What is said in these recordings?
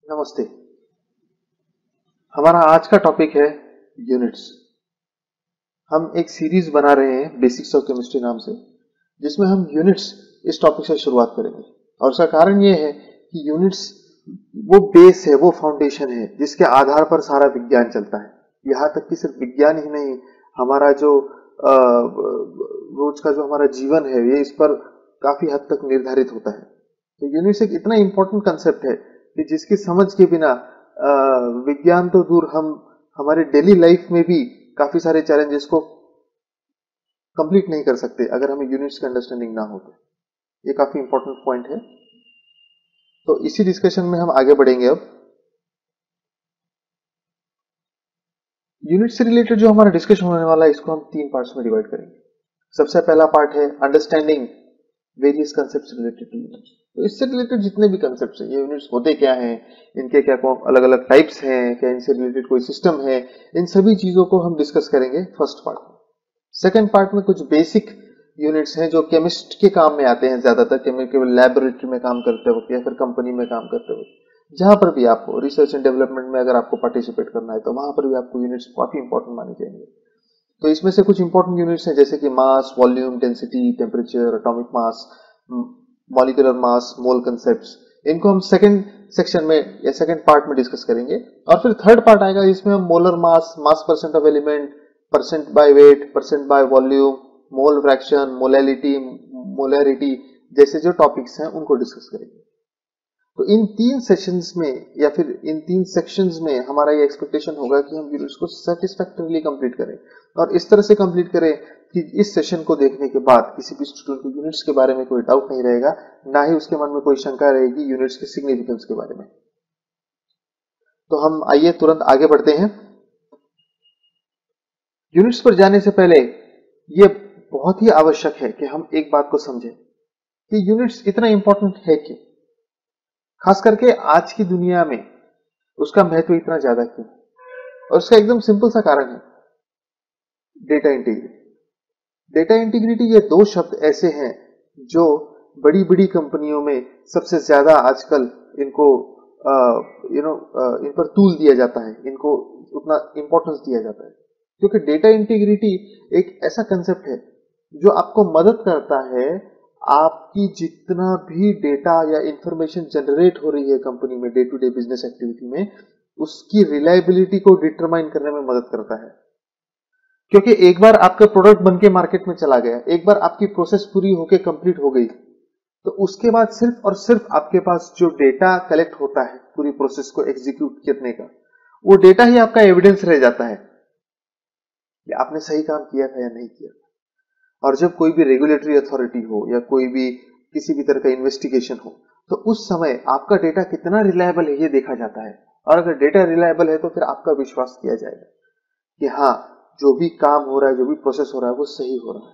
नमस्ते। हमारा आज का टॉपिक है यूनिट्स। हम एक सीरीज बना रहे हैं बेसिक्स ऑफ केमिस्ट्री नाम से, जिसमें हम यूनिट्स इस टॉपिक से शुरुआत करेंगे। और उसका कारण यह है कि यूनिट्स वो बेस है, वो फाउंडेशन है जिसके आधार पर सारा विज्ञान चलता है। यहाँ तक कि सिर्फ विज्ञान ही नहीं, हमारा जो रोज का जो हमारा जीवन है ये इस पर काफी हद तक निर्धारित होता है। तो यूनिट्स एक इतना इंपॉर्टेंट कंसेप्ट है कि जिसकी समझ के बिना विज्ञान तो दूर, हम हमारे डेली लाइफ में भी काफी सारे चैलेंजेस को कंप्लीट नहीं कर सकते अगर हमें यूनिट्स की अंडरस्टैंडिंग ना हो। तो ये काफी इंपॉर्टेंट पॉइंट है। तो इसी डिस्कशन में हम आगे बढ़ेंगे। अब यूनिट से रिलेटेड जो हमारा डिस्कशन होने वाला है, इसको हम 3 पार्ट्स में डिवाइड करेंगे। सबसे पहला पार्ट है understanding various concepts related two units. तो इससे रिलेटेड जितने भी कंसेप्ट्स हैं, ये यूनिट्स होते क्या हैं, इनके क्या अलग अलग टाइप्स हैं, क्या इनसे रिलेटेड कोई सिस्टम है, इन सभी चीजों को हम डिस्कस करेंगे फर्स्ट पार्ट में। सेकेंड पार्ट में कुछ बेसिक यूनिट्स हैं जो केमिस्ट के काम में आते हैं, ज्यादातर केमिकल लैबोरेटरी में काम करते वक्त या फिर कंपनी में काम करते वक्त। जहां पर भी आपको रिसर्च एंड डेवलपमेंट में अगर आपको पार्टिसिपेट करना है, तो वहां पर भी आपको यूनिट्स काफी इंपॉर्टेंट माने जाएंगे। तो इसमें से कुछ इंपॉर्टेंट यूनिट्स हैं, जैसे कि mass, volume, density, temperature, atomic mass, molecular mass, mole concepts. इनको हम सेकंड सेक्शन में या सेकंड पार्ट में डिस्कस करेंगे। और फिर थर्ड पार्ट आएगा जिसमें हम molar mass, mass percent of element, percent by weight, percent by volume, mole fraction, molarity जैसे जो टॉपिक्स हैं उनको डिस्कस करेंगे। तो इन 3 सेशंस में या फिर इन 3 सेक्शंस में हमारा ये एक्सपेक्टेशन होगा कि हम यूनिट्स को सेटिस्फैक्टरीली कंप्लीट करें। और इस तरह से कंप्लीट करें कि इस सेशन को देखने के बाद किसी भी स्टूडेंट को यूनिट्स के बारे में कोई डाउट नहीं रहेगा, ना ही उसके मन में कोई शंका रहेगी यूनिट्स के सिग्निफिकेंस के बारे में। तो हम आइए तुरंत आगे बढ़ते हैं। यूनिट्स पर जाने से पहले यह बहुत ही आवश्यक है कि हम एक बात को समझें कि यूनिट्स इतना इंपॉर्टेंट है क्यों, खास करके आज की दुनिया में उसका महत्व इतना ज्यादा क्यों। और उसका एकदम सिंपल सा कारण है डेटा इंटीग्रिटी। डेटा इंटीग्रिटी, ये 2 शब्द ऐसे हैं जो बड़ी बड़ी कंपनियों में सबसे ज्यादा आजकल इनको इन पर तूल दिया जाता है, इनको उतना इंपॉर्टेंस दिया जाता है। क्योंकि डेटा इंटीग्रिटी एक ऐसा कंसेप्ट है जो आपको मदद करता है, आपकी जितना भी डेटा या इंफॉर्मेशन जनरेट हो रही है कंपनी में day to day business activity में, उसकी रिलायबिलिटी को डिटरमाइन करने में मदद करता है। क्योंकि एक बार आपका प्रोडक्ट बनके मार्केट में चला गया, एक बार आपकी प्रोसेस पूरी होके कंप्लीट हो गई, तो उसके बाद सिर्फ और सिर्फ आपके पास जो डेटा कलेक्ट होता है पूरी प्रोसेस को एग्जीक्यूट करने का, वो डेटा ही आपका एविडेंस रह जाता है कि आपने सही काम किया था या नहीं किया। और जब कोई भी रेगुलेटरी अथॉरिटी हो या कोई भी किसी भी तरह का इन्वेस्टिगेशन हो, तो उस समय आपका डेटा कितना रिलायबल है ये देखा जाता है। और अगर डेटा रिलायबल है तो फिर आपका विश्वास किया जाएगा कि हाँ, जो भी काम हो रहा है, जो भी प्रोसेस हो रहा है, वो सही हो रहा है।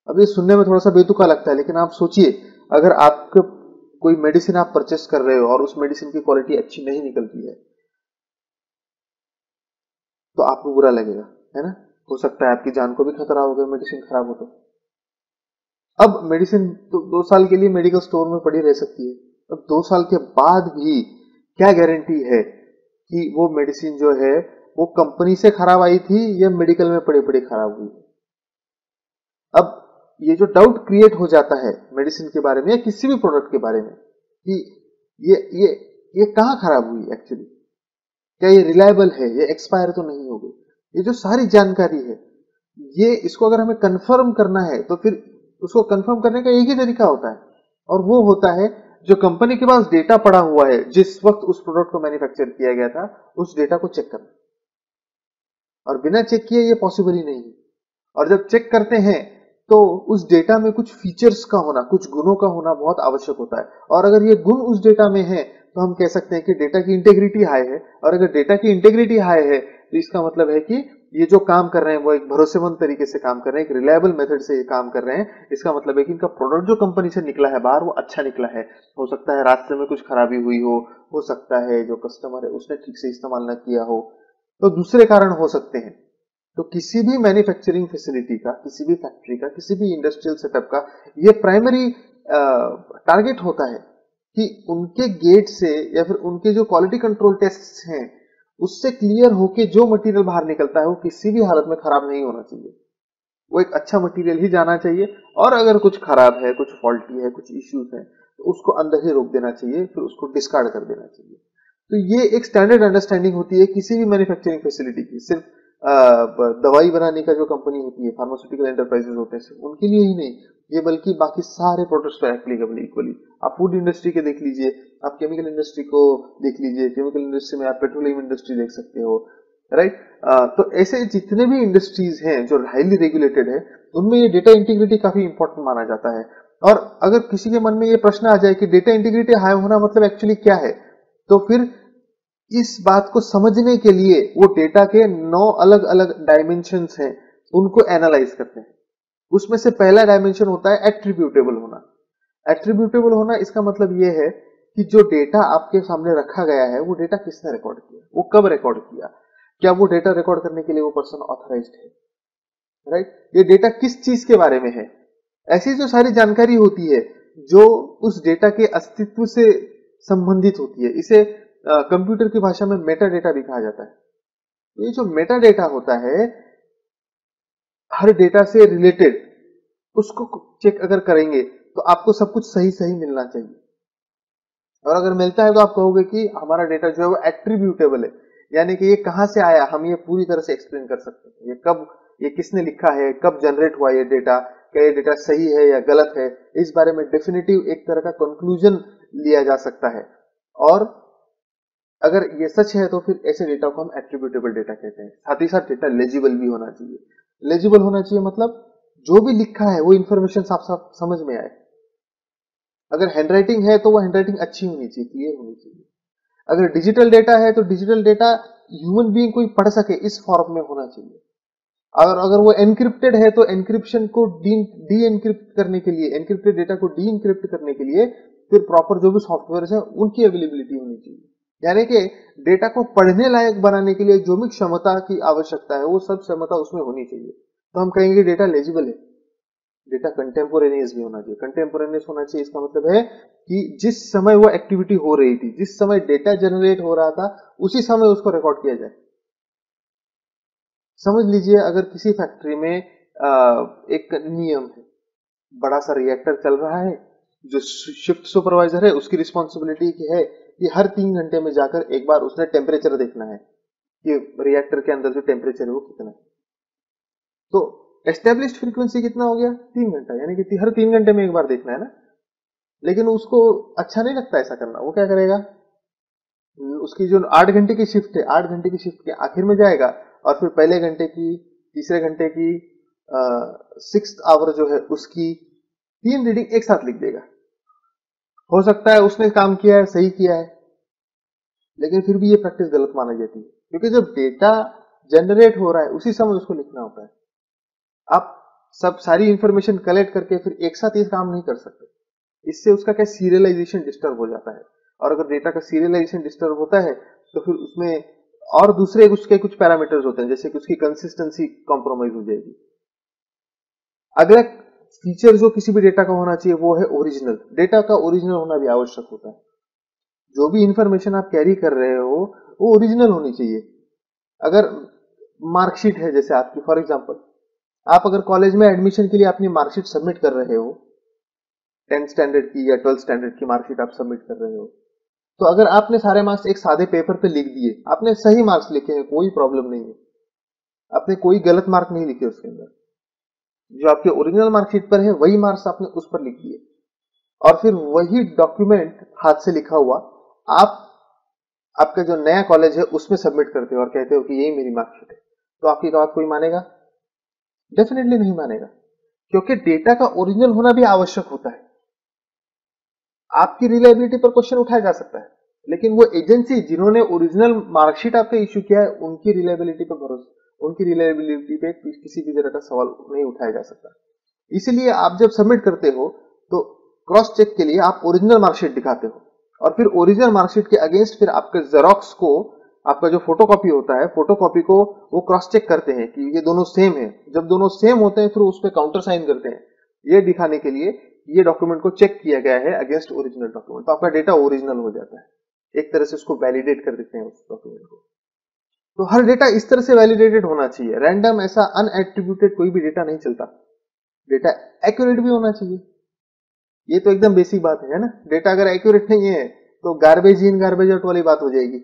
अब ये सुनने में थोड़ा सा बेतुका लगता है, लेकिन आप सोचिए, अगर आपको कोई मेडिसिन आप परचेस कर रहे हो और उस मेडिसिन की क्वालिटी अच्छी नहीं निकलती है, तो आपको बुरा लगेगा, है ना। हो सकता है आपकी जान को भी खतरा हो गया मेडिसिन खराब हो तो। अब मेडिसिन तो 2 साल के लिए मेडिकल स्टोर में पड़ी रह सकती है। अब 2 साल के बाद भी क्या गारंटी है कि वो मेडिसिन जो है वो कंपनी से खराब आई थी या मेडिकल में पड़ी पड़ी खराब हुई। अब ये जो डाउट क्रिएट हो जाता है मेडिसिन के बारे में या किसी भी प्रोडक्ट के बारे में कि ये ये ये कहां खराब हुई एक्चुअली, क्या ये रिलायबल है, ये एक्सपायर तो नहीं हो गई, ये जो सारी जानकारी है, ये इसको अगर हमें कंफर्म करना है तो फिर उसको कंफर्म करने का एक ही तरीका होता है, और वो होता है जो कंपनी के पास डेटा पड़ा हुआ है जिस वक्त उस प्रोडक्ट को मैन्युफैक्चर किया गया था, उस डेटा को चेक करना। और बिना चेक किए ये पॉसिबल ही नहीं है। और जब चेक करते हैं तो उस डेटा में कुछ फीचर्स का होना, कुछ गुणों का होना बहुत आवश्यक होता है। और अगर ये गुण उस डेटा में है तो हम कह सकते हैं कि डेटा की इंटेग्रिटी हाई है। और अगर डेटा की इंटेग्रिटी हाई है तो इसका मतलब है कि ये जो काम कर रहे हैं वो एक भरोसेमंद तरीके से काम कर रहे हैं, एक रिलायबल मेथड से काम कर रहे हैं। इसका मतलब है कि इनका प्रोडक्ट जो कंपनी से निकला है बाहर, वो अच्छा निकला है। हो सकता है रास्ते में कुछ खराबी हुई हो सकता है जो कस्टमर है उसने ठीक से इस्तेमाल न किया हो, तो दूसरे कारण हो सकते हैं। तो किसी भी मैन्युफैक्चरिंग फैसिलिटी का, किसी भी फैक्ट्री का, किसी भी इंडस्ट्रियल सेटअप का ये प्राइमरी टारगेट होता है कि उनके गेट से या फिर उनके जो क्वालिटी कंट्रोल टेस्ट हैं उससे क्लियर होके जो मटेरियल बाहर निकलता है वो किसी भी हालत में खराब नहीं होना चाहिए। वो एक अच्छा मटेरियल ही जाना चाहिए, और अगर कुछ खराब है, कुछ फॉल्टी है, कुछ इश्यूज है, तो उसको अंदर ही रोक देना चाहिए, फिर उसको डिस्कार्ड कर देना चाहिए। तो ये एक स्टैंडर्ड अंडरस्टैंडिंग होती है किसी भी मैन्युफैक्चरिंग फैसिलिटी की। सिर्फ दवाई बनाने का जो कंपनी होती है, फार्मास्यूटिकल एंटरप्राइजेस होते हैं, सिर्फ उनके लिए ही नहीं, ये बल्कि बाकी सारे प्रोडक्ट्स पर एप्लीकेबल इक्वली। आप फूड इंडस्ट्री के देख लीजिए, आप केमिकल इंडस्ट्री को देख लीजिए, केमिकल इंडस्ट्री में आप पेट्रोलियम इंडस्ट्री देख सकते हो, राइट। तो ऐसे जितने भी इंडस्ट्रीज हैं जो हाईली रेगुलेटेड है, उनमें ये डेटा इंटीग्रिटी काफी इंपॉर्टेंट माना जाता है। और अगर किसी के मन में ये प्रश्न आ जाए कि डेटा इंटीग्रिटी हाई होना मतलब एक्चुअली क्या है, तो फिर इस बात को समझने के लिए वो डेटा के 9 अलग अलग डायमेंशंस हैं, उनको एनालाइज करते हैं। उसमें से पहला डायमेंशन होता है एट्रीब्यूटेबल होना। एट्रीब्यूटेबल होना इसका मतलब ये है कि जो डेटा आपके सामने रखा गया है, वो डेटा किसने रिकॉर्ड किया, वो कब रिकॉर्ड किया, क्या वो डेटा रिकॉर्ड करने के लिए वो पर्सन ऑथराइज्ड है, राइट। ये डेटा किस चीज के बारे में है, ऐसी जो सारी जानकारी होती है जो उस डेटा के अस्तित्व से संबंधित होती है, इसे कंप्यूटर की भाषा में मेटा डेटा भी कहा जाता है। तो ये जो मेटा डेटा होता है, हर डेटा से रिलेटेड, उसको चेक अगर करेंगे तो आपको सब कुछ सही सही मिलना चाहिए। और अगर मिलता है तो आप कहोगे कि हमारा डेटा जो है वो एट्रीब्यूटेबल है, यानी कि ये कहां से आया, हम ये पूरी तरह से एक्सप्लेन कर सकते हैं। ये कब, ये किसने लिखा है, कब जनरेट हुआ ये डेटा, क्या ये डेटा सही है या गलत है, इस बारे में डेफिनेटिव एक तरह का कंक्लूजन लिया जा सकता है। और अगर ये सच है तो फिर ऐसे डेटा को हम एट्रीब्यूटेबल डेटा कहते हैं। साथ ही साथ डेटा लेजिबल भी होना चाहिए। लेजिबल होना चाहिए मतलब जो भी लिखा है वो इंफॉर्मेशन साफ साफ समझ में आए। अगर हैंडराइटिंग है तो वो हैंडराइटिंग अच्छी होनी चाहिए, क्लियर होनी चाहिए। अगर डिजिटल डेटा है तो डिजिटल डेटा ह्यूमन बीइंग कोई पढ़ सके इस फॉर्म में होना चाहिए। और अगर वो एनक्रिप्टेड है तो एनक्रिप्शन को डी एनक्रिप्ट करने के लिए, एनक्रिप्टेड डेटा को डी एनक्रिप्ट करने के लिए फिर प्रॉपर जो भी सॉफ्टवेयर है उनकी अवेलेबिलिटी होनी चाहिए। यानी कि डेटा को पढ़ने लायक बनाने के लिए जो भी क्षमता की आवश्यकता है वो सब क्षमता उसमें होनी चाहिए। तो हम कहेंगे डेटा लेजिबल है। डेटा कंटेम्पोरेनियस भी होना चाहिए। कंटेम्पोरेनियस होना चाहिए इसका मतलब है कि जिस समय वो एक्टिविटी हो रही थी, जिस समय डेटा जनरेट हो रहा था, उसी समय उसको रिकॉर्ड किया जाए। समझ लीजिए अगर किसी फैक्ट्री में एक नियम है, बड़ा सा रिएक्टर चल रहा है, जो शिफ्ट सुपरवाइजर है उसकी रिस्पॉन्सिबिलिटी की है कि हर 3 घंटे में जाकर एक बार उसने टेम्परेचर देखना है कि रिएक्टर के अंदर जो टेम्परेचर है वो कितना है। तो एस्टेब्लिश्ड फ्रीक्वेंसी कितना हो गया, 3 घंटा, यानी कि हर 3 घंटे में एक बार देखना है ना। लेकिन उसको अच्छा नहीं लगता ऐसा करना, वो क्या करेगा, उसकी जो 8 घंटे की शिफ्ट है, 8 घंटे की शिफ्ट के आखिर में जाएगा और फिर पहले घंटे की, तीसरे घंटे की, 6th आवर जो है उसकी 3 रीडिंग एक साथ लिख देगा। हो सकता है उसने काम किया है, सही किया है, लेकिन फिर भी ये प्रैक्टिस गलत मानी जाती है, क्योंकि जब डेटा जनरेट हो रहा है उसी समय उसको लिखना होता है। आप सब सारी इंफॉर्मेशन कलेक्ट करके फिर एक साथ ये काम नहीं कर सकते, इससे उसका क्या सीरियलाइजेशन डिस्टर्ब हो जाता है। और अगर डेटा का सीरियलाइजेशन डिस्टर्ब होता है तो फिर उसमें और दूसरे उसके कुछ पैरामीटर्स होते हैं, जैसे कि उसकी कंसिस्टेंसी कॉम्प्रोमाइज हो जाएगी। अगला फीचर जो किसी भी डेटा का होना चाहिए वो है ओरिजिनल। डेटा का ओरिजिनल होना भी आवश्यक होता है। जो भी इंफॉर्मेशन आप कैरी कर रहे हो वो ओरिजिनल होनी चाहिए। अगर मार्कशीट है जैसे आपकी, फॉर एग्जांपल आप अगर कॉलेज में एडमिशन के लिए अपनी मार्कशीट सबमिट कर रहे हो, 10th स्टैंडर्ड की या 12th स्टैंडर्ड की मार्कशीट आप सबमिट कर रहे हो, तो अगर आपने सारे मार्क्स एक सादे पेपर पे लिख दिए, आपने सही मार्क्स लिखे हैं, कोई प्रॉब्लम नहीं है, आपने कोई गलत मार्क नहीं लिखे उसके अंदर, जो आपके ओरिजिनल मार्कशीट पर है वही मार्क्स आपने उस पर लिख दिए, और फिर वही डॉक्यूमेंट हाथ से लिखा हुआ आप आपका जो नया कॉलेज है उसमें सबमिट करते हो और कहते हो कि यही मेरी मार्कशीट है, तो आपकी बात कोई मानेगा? डेफिनेटली नहीं मानेगा, क्योंकि डेटा का ओरिजिनल होना भी आवश्यक होता है। आपकी रिलायबिलिटी पर क्वेश्चन उठाया जा सकता है, लेकिन वो एजेंसी जिन्होंने ओरिजिनल मार्कशीट आपको इश्यू किया है उनकी रिलायबिलिटी पर भरोसा, उनकी रिलायबिलिटी पे किसी भी तरह का सवाल नहीं उठाया जा सकता। इसलिए आप जब सबमिट करते हो तो क्रॉस चेक के लिए आप ओरिजिनल मार्कशीट दिखाते हो, और फिर ओरिजिनल मार्कशीट के अगेंस्ट फिर आपके जेरोक्स को, आपका जो फोटोकॉपी होता है, फोटोकॉपी को वो क्रॉस चेक करते हैं कि ये दोनों सेम है। जब दोनों सेम होते हैं फिर उस पर काउंटर साइन करते हैं, ये दिखाने के लिए ये डॉक्यूमेंट को चेक किया गया है अगेंस्ट ओरिजिनल डॉक्यूमेंट, तो आपका डेटा ओरिजिनल हो जाता है। एक तरह से उसको वैलिडेट कर देते हैं उस डॉक्यूमेंट को। तो हर डेटा इस तरह से वैलिडेटेड होना चाहिए। रैंडम ऐसा अनएट्रीब्यूटेड कोई भी डेटा नहीं चलता। डेटा एक्यूरेट भी होना चाहिए, ये तो एकदम बेसिक बात है ना। डेटा अगर एक्यूरेट नहीं है तो गार्बेज इन गार्बेज आउट वाली बात हो जाएगी।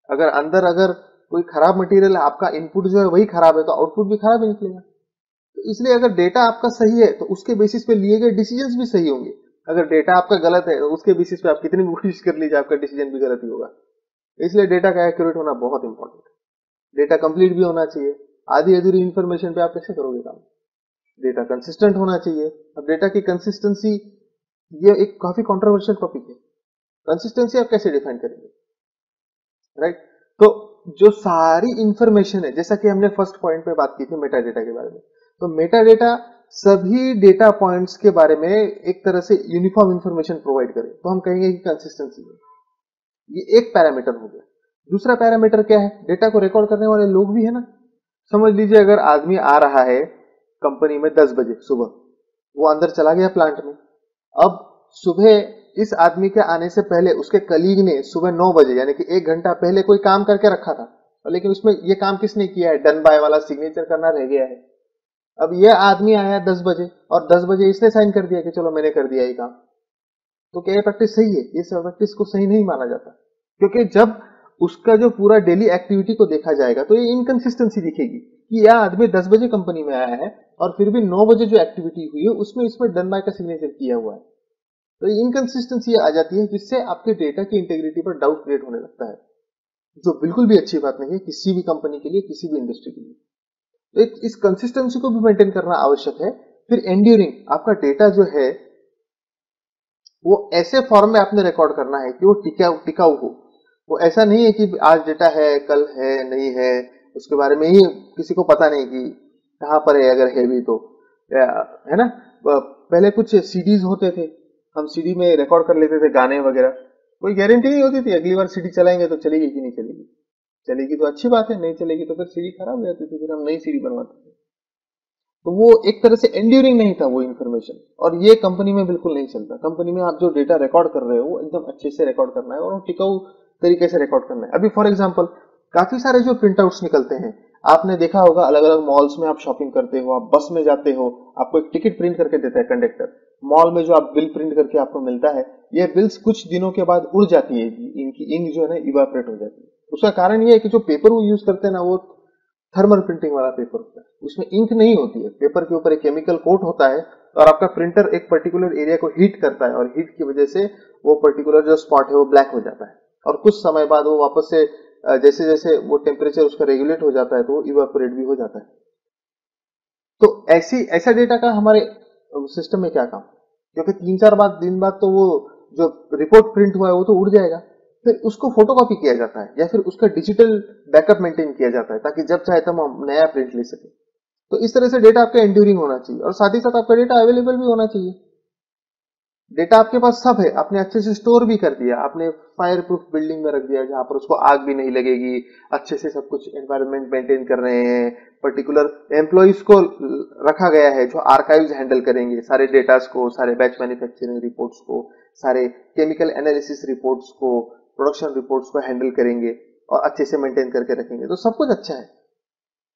अगर कोई खराब मटेरियल है, आपका इनपुट जो है वही खराब है, तो आउटपुट भी खराब ही निकलेगा। तो इसलिए अगर डेटा आपका सही है तो उसके बेसिस पे लिए गए डिसीजंस भी सही होंगे। अगर डेटा आपका गलत है तो उसके बेसिस पे आप कितनी भी कोशिश कर लीजिए, आपका डिसीजन भी गलत ही होगा। इसलिए डेटा का एक्यूरेट होना बहुत इंपॉर्टेंट है। डेटा कंप्लीट भी होना चाहिए। आधी अधूरी इंफॉर्मेशन पे आप कैसे करोगे काम। डेटा कंसिस्टेंट होना चाहिए। अब डेटा की कंसिस्टेंसी ये एक काफी कंट्रोवर्शियल टॉपिक है। कंसिस्टेंसी आप कैसे डिफाइन करेंगे, राइट? तो जो सारी इंफॉर्मेशन है, जैसा कि हमने फर्स्ट पॉइंट पे बात की थी मेटा डेटा के बारे में, तो मेटा डेटा सभी डेटा पॉइंट्स के बारे में एक तरह से यूनिफॉर्म इंफॉर्मेशन प्रोवाइड करे, तो हम कहेंगे कि कंसिस्टेंसी है। ये एक पैरामीटर हो गया। दूसरा पैरामीटर क्या है? डेटा को रिकॉर्ड करने वाले लोग भी है ना। समझ लीजिए अगर आदमी आ रहा है कंपनी में 10 बजे सुबह, वो अंदर चला गया प्लांट में। अब सुबह इस आदमी के आने से पहले उसके कलीग ने सुबह 9 बजे यानी कि 1 घंटा पहले कोई काम करके रखा था, लेकिन उसमें ये काम किसने किया है? डन बाय वाला सिग्नेचर करना रह गया है। अब ये आदमी आया 10 बजे और 10 बजे इसने साइन कर दिया कि चलो मैंने कर दिया ये काम। तो क्या ये प्रैक्टिस सही है? ये प्रैक्टिस को सही नहीं माना जाता, क्योंकि जब उसका जो पूरा डेली एक्टिविटी को देखा जाएगा तो ये इनकंसिस्टेंसी दिखेगी कि यह आदमी 10 बजे कंपनी में आया है और फिर भी 9 बजे जो एक्टिविटी हुई है उसमें इसमें डन बाय का सिग्नेचर किया हुआ है। तो इनकंसिस्टेंसी आ जाती है, जिससे आपके डेटा की इंटेग्रिटी पर डाउट क्रिएट होने लगता है, जो बिल्कुल भी अच्छी बात नहीं है किसी भी कंपनी के लिए, किसी भी इंडस्ट्री के लिए। तो इस कंसिस्टेंसी को भी मेंटेन करना आवश्यक है। फिर एंड्यूरिंग, आपका डेटा जो है वो ऐसे फॉर्म में आपने रिकॉर्ड करना है कि वो टिकाऊ हो। वो ऐसा नहीं है कि आज डेटा है कल है नहीं है उसके बारे में ही किसी को पता नहीं कि कहां पर है, अगर है भी तो, है ना। पहले कुछ सीडीज होते थे, हम सीडी में रिकॉर्ड कर लेते थे गाने वगैरह, कोई गारंटी नहीं होती थी अगली बार सीडी चलाएंगे तो चलेगी कि नहीं चलेगी। चलेगी तो अच्छी बात है, नहीं चलेगी तो फिर सीडी खराब हो जाती थी, फिर हम नई सीडी बनवाते थे। तो वो एक तरह से एंड्यूरिंग नहीं था वो इंफॉर्मेशन, और ये कंपनी में बिल्कुल नहीं चलता। कंपनी में आप जो डेटा रिकॉर्ड कर रहे हो वो एकदम अच्छे से रिकॉर्ड करना है और टिकाऊ तरीके से रिकॉर्ड करना है। अभी फॉर एग्जांपल काफी सारे जो प्रिंट आउट्स निकलते हैं, आपने देखा होगा अलग अलग मॉल्स में आप शॉपिंग करते हो, आप बस में जाते हो, आपको एक टिकट प्रिंट करके देता है कंडक्टर। मॉल में जो आप बिल प्रिंट करके आपको मिलता है, ये बिल्स कुछ दिनों के बाद उड़ जाती है, इनकी इंक जो है ना इवापोरेट हो जाती है। उसका कारण ये है कि जो पेपर वो यूज करते हैं ना वो थर्मल प्रिंटिंग वाला पेपर होता है, उसमें इंक नहीं होती है। पेपर के ऊपर एक केमिकल कोट होता है और आपका प्रिंटर एक पर्टिकुलर एरिया को हीट करता है और हीट की वजह से वो पर्टिकुलर जो स्पॉट है वो ब्लैक हो जाता है और कुछ समय बाद वो वापस से जैसे जैसे वो टेम्परेचर उसका रेगुलेट हो जाता है तो वो इवापोरेट भी हो जाता है। तो ऐसा डेटा का हमारे सिस्टम में क्या काम, क्योंकि 3-4 दिन बाद तो वो जो रिपोर्ट प्रिंट हुआ है वो तो उड़ जाएगा। फिर उसको फोटोकॉपी किया जाता है या फिर उसका डिजिटल बैकअप मेंटेन किया जाता है ताकि जब चाहे तब हम नया प्रिंट ले सके। तो इस तरह से डेटा आपका एंड्यूरिंग होना चाहिए और साथ ही साथ आपका डेटा अवेलेबल भी होना चाहिए। डेटा आपके पास सब है, आपने अच्छे से स्टोर भी कर दिया, आपने फायर प्रूफ बिल्डिंग में रख दिया जहां पर उसको आग भी नहीं लगेगी, अच्छे से सब कुछ एनवायरनमेंट मेंटेन कर रहे हैं, पर्टिकुलर एम्प्लॉइज को रखा गया है जो आर्काइव्स हैंडल करेंगे सारे डेटास को, सारे बैच मैन्युफैक्चरिंग रिपोर्ट्स को, सारे केमिकल एनालिसिस रिपोर्ट्स को, प्रोडक्शन रिपोर्ट्स को हैंडल करेंगे और अच्छे से मेंटेन करके रखेंगे, तो सब कुछ अच्छा है।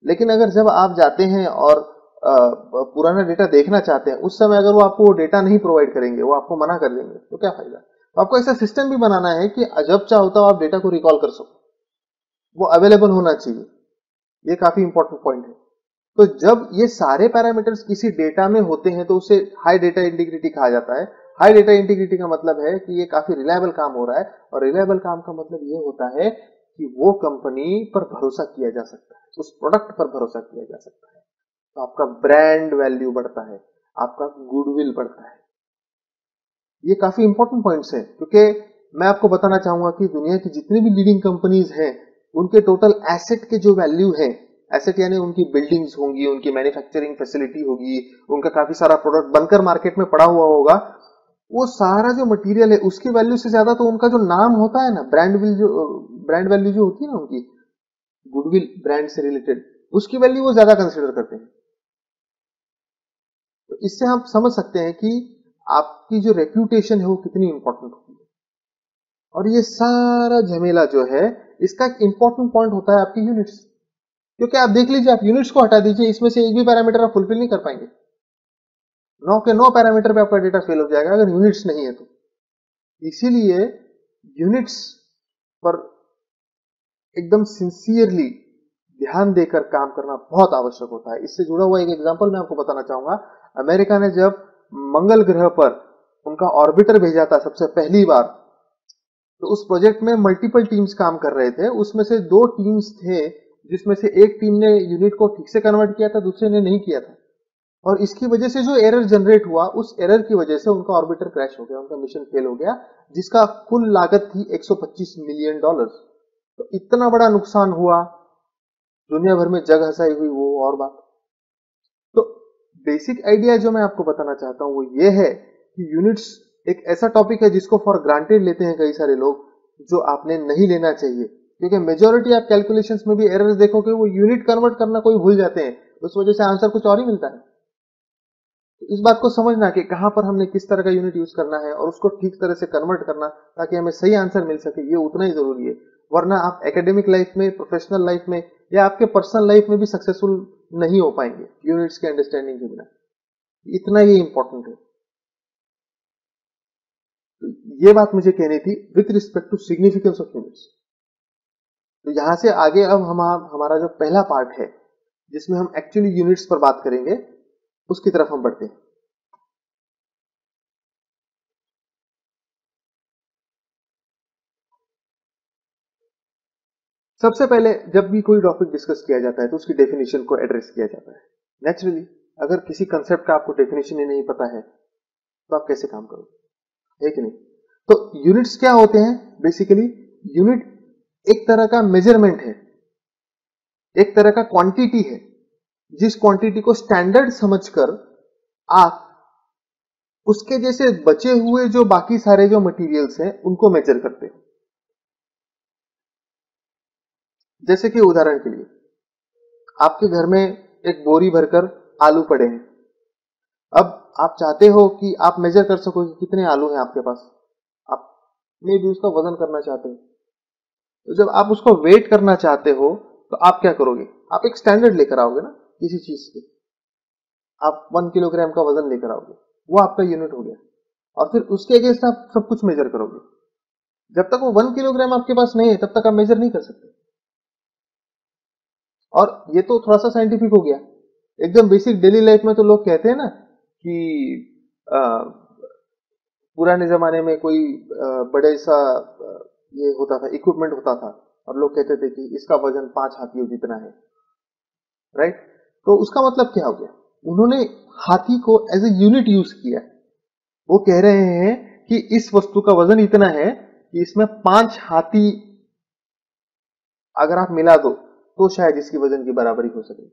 लेकिन अगर जब आप जाते हैं और पुराना डेटा देखना चाहते हैं, उस समय अगर वो आपको वो डेटा नहीं प्रोवाइड करेंगे, वो आपको मना कर देंगे, तो क्या फायदा। तो आपको ऐसा सिस्टम भी बनाना है कि जब चाहो तो आप डेटा को रिकॉल कर सको, वो अवेलेबल होना चाहिए। ये काफी इंपॉर्टेंट पॉइंट है। तो जब ये सारे पैरामीटर्स किसी डेटा में होते हैं तो उसे हाई डेटा इंटीग्रिटी कहा जाता है। हाई डेटा इंटीग्रिटी का मतलब है कि ये काफी रिलायबल काम हो रहा है, और रिलायबल काम का मतलब ये होता है कि वो कंपनी पर भरोसा किया जा सकता है, उस प्रोडक्ट पर भरोसा किया जा सकता है। तो आपका ब्रांड वैल्यू बढ़ता है, आपका गुडविल बढ़ता है। ये काफी इंपॉर्टेंट पॉइंट्स हैं, क्योंकि मैं आपको बताना चाहूंगा कि दुनिया की जितनी भी लीडिंग कंपनीज हैं उनके टोटल एसेट के जो वैल्यू है, एसेट यानी उनकी बिल्डिंग्स होंगी, उनकी मैन्युफैक्चरिंग फैसिलिटी होगी, उनका काफी सारा प्रोडक्ट बनकर मार्केट में पड़ा हुआ होगा, वो सारा जो मटेरियल है उसकी वैल्यू से ज्यादा तो उनका जो नाम होता है ना, ब्रांड वैल्यू जो होती है ना उनकी, गुडविल, ब्रांड से रिलेटेड, उसकी वैल्यू वो ज्यादा कंसिडर करते हैं। तो इससे हम समझ सकते हैं कि आपकी जो रेप्यूटेशन है वो कितनी इंपॉर्टेंट होती है। और ये सारा झमेला जो है, इसका एक इंपॉर्टेंट पॉइंट होता है आपकी यूनिट्स। क्योंकि आप देख लीजिए, आप यूनिट्स को हटा दीजिए, इसमें से एक भी पैरामीटर आप फुलफिल नहीं कर पाएंगे। 9 के 9 पैरामीटर पे आपका डेटा फेल हो जाएगा अगर यूनिट्स नहीं है तो। इसीलिए यूनिट्स पर एकदम सिंसियरली ध्यान देकर काम करना बहुत आवश्यक होता है। इससे जुड़ा हुआ एक एग्जांपल मैं आपको बताना चाहूंगा। अमेरिका ने जब मंगल ग्रह पर उनका ऑर्बिटर भेजा था सबसे पहली बार, तो उस प्रोजेक्ट में मल्टीपल टीम्स काम कर रहे थे। उसमें से 2 टीम्स थे जिसमें से एक टीम ने यूनिट को ठीक से कन्वर्ट किया था, दूसरे ने नहीं किया था। और इसकी वजह से जो एरर जनरेट हुआ, उस एरर की वजह से उनका ऑर्बिटर क्रैश हो गया, उनका मिशन फेल हो गया, जिसका कुल लागत थी $125 मिलियन। तो इतना बड़ा नुकसान हुआ, दुनिया भर में जग हंसाई हुई, वो और बात। तो बेसिक आइडिया जो मैं आपको बताना चाहता हूं वो ये है कि यूनिट्स एक ऐसा टॉपिक है जिसको फॉर ग्रांटेड लेते हैं कई सारे लोग, जो आपने नहीं लेना चाहिए। क्योंकि मेजॉरिटी आप कैलकुलेशंस में भी एरर्स देखोगे, वो यूनिट कन्वर्ट करना कोई भूल जाते हैं, उस वजह से आंसर कुछ और ही मिलता है। तो इस बात को समझना कि कहां पर हमने किस तरह का यूनिट यूज करना है और उसको ठीक तरह से कन्वर्ट करना, ताकि हमें सही आंसर मिल सके, ये उतना ही जरूरी है। वरना आप एकेडमिक लाइफ में, प्रोफेशनल लाइफ में या आपके पर्सनल लाइफ में भी सक्सेसफुल नहीं हो पाएंगे यूनिट्स के अंडरस्टैंडिंग के बिना। इतना ही इंपॉर्टेंट है। तो ये बात मुझे कहनी थी with respect to significance of units. तो यहां से आगे अब हमारा जो पहला पार्ट है, जिसमें हम एक्चुअली यूनिट्स पर बात करेंगे, उसकी तरफ हम बढ़ते हैं। सबसे पहले जब भी कोई टॉपिक डिस्कस किया जाता है तो उसकी डेफिनेशन को एड्रेस किया जाता है। नेचुरली अगर किसी कंसेप्ट का आपको डेफिनेशन ही नहीं पता है तो आप कैसे काम करोगे, है कि नहीं? तो यूनिट्स क्या होते हैं? बेसिकली यूनिट एक तरह का मेजरमेंट है, एक तरह का क्वांटिटी है, जिस क्वांटिटी को स्टैंडर्ड समझकर आप उसके जैसे बचे हुए जो बाकी सारे जो मटेरियल्स हैं उनको मेजर करते हो। जैसे कि उदाहरण के लिए आपके घर में एक बोरी भरकर आलू पड़े हैं। अब आप चाहते हो कि आप मेजर कर सको कि कितने आलू हैं आपके पास, आप मे भी उसका वजन करना चाहते हो। तो जब आप उसको वेट करना चाहते हो तो आप क्या करोगे? आप एक स्टैंडर्ड लेकर आओगे ना किसी चीज के, आप 1 किलोग्राम का वजन लेकर आओगे, वो आपका यूनिट हो गया। और फिर उसके अगेंस्ट आप सब कुछ मेजर करोगे। जब तक वो 1 किलोग्राम आपके पास नहीं है तब तक आप मेजर नहीं कर सकते। और ये तो थोड़ा सा साइंटिफिक हो गया। एकदम बेसिक डेली लाइफ में तो लोग कहते हैं ना कि पुराने जमाने में कोई बड़े सा ये होता था, इक्विपमेंट होता था, और लोग कहते थे कि इसका वजन 5 हाथियों जितना है, राइट? तो उसका मतलब क्या हो गया? उन्होंने हाथी को एज ए यूनिट यूज किया। वो कह रहे हैं कि इस वस्तु का वजन इतना है कि इसमें 5 हाथी अगर आप मिला दो तो शायद इसकी वजन की बराबरी हो सके।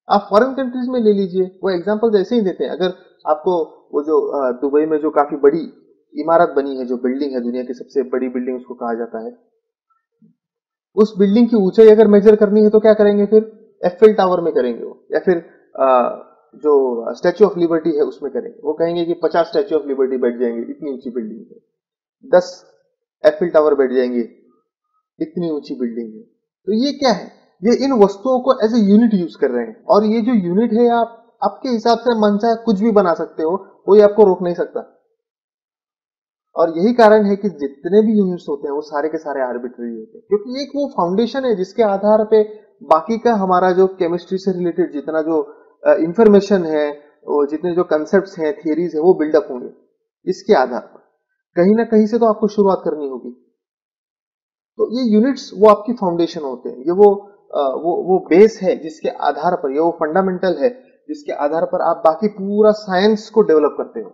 आप फॉरेन कंट्रीज में ले लीजिए, वो एग्जांपल्स ऐसे ही देते हैं। अगर आपको वो जो दुबई में जो काफी बड़ी इमारत बनी है, जो बिल्डिंग है, दुनिया की सबसे बड़ी बिल्डिंग उसको कहा जाता है, उस बिल्डिंग की ऊंचाई अगर मेजर करनी है तो क्या करेंगे? फिर एफिल टावर में करेंगे वो, या फिर जो स्टैच्यू ऑफ लिबर्टी है उसमें करेंगे। वो कहेंगे कि 50 स्टैच्यू ऑफ लिबर्टी बैठ जाएंगे, इतनी ऊंची बिल्डिंग है। 10 एफिल टावर बैठ जाएंगे, इतनी ऊंची बिल्डिंग है। तो ये क्या है? ये इन वस्तुओं को एज ए यूनिट यूज कर रहे हैं। और ये जो यूनिट है, आप आपके हिसाब से मन चाहे कुछ भी बना सकते हो, कोई आपको रोक नहीं सकता। और यही कारण है कि जितने भी यूनिट्स होते हैं वो सारे के सारे आर्बिट्ररी होते हैं, क्योंकि एक वो फाउंडेशन है जिसके आधार पे बाकी का हमारा जो केमिस्ट्री से रिलेटेड जितना जो इंफॉर्मेशन है, और जितने जो कंसेप्ट्स हैं, थियरीज है, वो बिल्डअप होंगे। इसके आधार पर कहीं ना कहीं से तो आपको शुरुआत करनी होगी। तो ये यूनिट्स वो आपकी फाउंडेशन होते हैं। ये वो बेस है जिसके आधार पर, ये वो फंडामेंटल है जिसके आधार पर आप बाकी पूरा साइंस को डेवलप करते हो।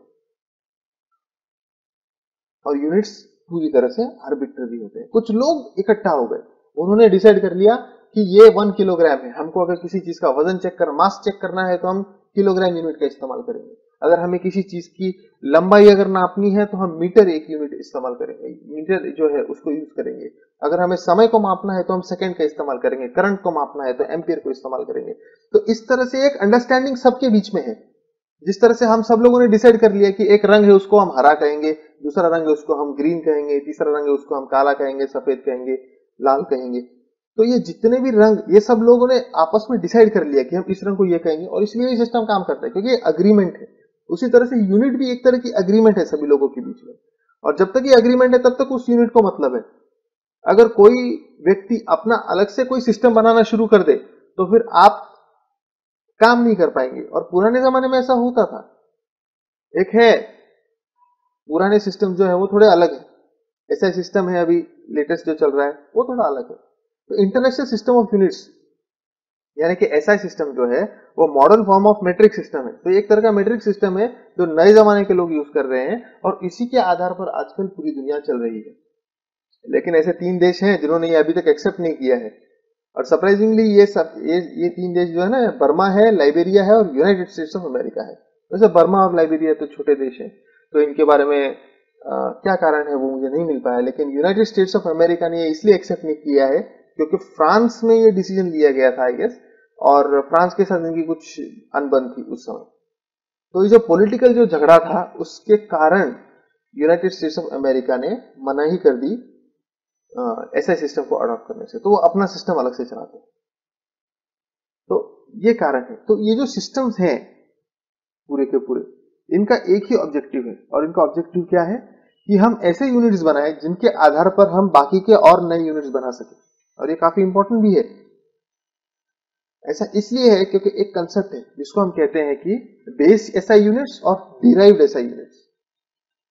और यूनिट्स पूरी तरह से आर्बिट्ररी होते हैं। कुछ लोग इकट्ठा हो गए, उन्होंने डिसाइड कर लिया कि ये 1 किलोग्राम है, हमको अगर किसी चीज का वजन चेक करना, मास चेक करना है तो हम किलोग्राम यूनिट का इस्तेमाल करेंगे। अगर हमें किसी चीज की लंबाई अगर नापनी है तो हम मीटर एक यूनिट इस्तेमाल करेंगे, मीटर जो है उसको यूज करेंगे। अगर हमें समय को मापना है तो हम सेकंड का इस्तेमाल करेंगे, करंट को मापना है तो एम्पियर को इस्तेमाल करेंगे। तो इस तरह से एक अंडरस्टैंडिंग सबके बीच में है जिस तरह से हम सब लोगों ने डिसाइड कर लिया कि एक रंग है उसको हम हरा कहेंगे, दूसरा रंग है उसको हम ग्रीन कहेंगे, तीसरा रंग है उसको हम काला कहेंगे, सफेद कहेंगे, लाल कहेंगे। तो ये जितने भी रंग ये सब लोगों ने आपस में डिसाइड कर लिया कि हम इस रंग को ये कहेंगे, और इसलिए ये सिस्टम काम करता है क्योंकि ये अग्रीमेंट है। उसी तरह से यूनिट भी एक तरह की अग्रीमेंट है सभी लोगों के बीच में, और जब तक ये अग्रीमेंट है तब तक उस यूनिट को मतलब है। अगर कोई व्यक्ति अपना अलग से कोई सिस्टम बनाना शुरू कर दे तो फिर आप काम नहीं कर पाएंगे। और पुराने जमाने में ऐसा होता था। एक है पुराने सिस्टम जो है वो थोड़े अलग है, ऐसा सिस्टम है अभी लेटेस्ट जो चल रहा है वो थोड़ा अलग है। तो इंटरनेशनल सिस्टम ऑफ यूनिट्स यानी कि एसआई सिस्टम जो है वो modern form of metric system है। तो एक तरह का मेट्रिक सिस्टम है जो नए जमाने के लोग यूज कर रहे हैं, और इसी के आधार पर आजकल पूरी दुनिया चल रही है। लेकिन ऐसे 3 देश हैं जिन्होंने ये अभी तक एक्सेप्ट नहीं किया है, और सरप्राइजिंगली ये 3 देश जो है ना, बर्मा है, लाइबेरिया है और यूनाइटेड स्टेट्स ऑफ अमेरिका है। वैसे बर्मा और लाइबेरिया तो छोटे देश हैं, तो इनके बारे में क्या कारण है वो मुझे नहीं मिल पाया। लेकिन यूनाइटेड स्टेट्स ऑफ अमेरिका ने ये इसलिए एक्सेप्ट नहीं किया है क्योंकि फ्रांस में ये डिसीजन लिया गया था आई गेस, और फ्रांस के साथ इनकी कुछ अनबन थी उस समय। तो ये जो पॉलिटिकल जो झगड़ा था उसके कारण यूनाइटेड स्टेट्स ऑफ अमेरिका ने मना ही कर दी ऐसे सिस्टम को अडॉप्ट करने से। तो वो अपना सिस्टम अलग से चलाते हैं। तो ये कारण है। तो ये जो सिस्टम्स हैं पूरे के पूरे, इनका एक ही ऑब्जेक्टिव है, और इनका ऑब्जेक्टिव क्या है कि हम ऐसे यूनिट्स बनाएं जिनके आधार पर हम बाकी के और नए यूनिट्स बना सकें। और ये काफी इंपॉर्टेंट भी है। ऐसा इसलिए है क्योंकि एक कंसेप्ट है जिसको हम कहते हैं कि बेस एसआई यूनिट्स और derived SI units.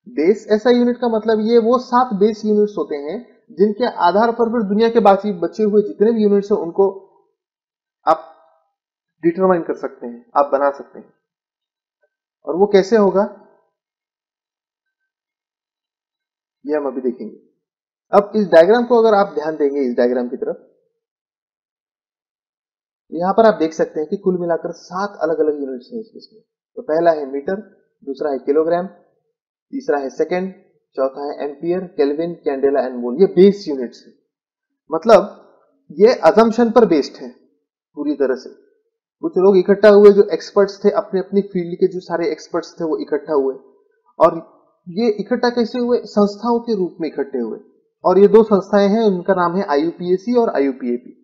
Base SI unit का मतलब ये वो 7 बेस यूनिट्स होते हैं जिनके आधार पर फिर दुनिया के बाकी बचे हुए जितने भी यूनिट्स हैं उनको आप डिटरमाइन कर सकते हैं, आप बना सकते हैं। और वो कैसे होगा ये हम अभी देखेंगे। अब इस डायग्राम को अगर आप ध्यान देंगे, इस डायग्राम की तरफ, यहां पर आप देख सकते हैं कि कुल मिलाकर 7 अलग अलग यूनिट्स हैं इसमें। तो पहला है मीटर, दूसरा है किलोग्राम, तीसरा है सेकंड, चौथा है एम्पियर, केल्विन, कैंडेला एंड मोल। ये बेस यूनिट्स है। मतलब ये अजम्पशन पर बेस्ड है पूरी तरह से। कुछ लोग इकट्ठा हुए जो एक्सपर्ट्स थे, अपने अपनी फील्ड के जो सारे एक्सपर्ट्स थे वो इकट्ठा हुए, और ये इकट्ठा कैसे हुए? संस्थाओं के रूप में इकट्ठे हुए। और ये 2 संस्थाएं हैं, उनका नाम है आईयूपीएसी और आईयूपीएपी।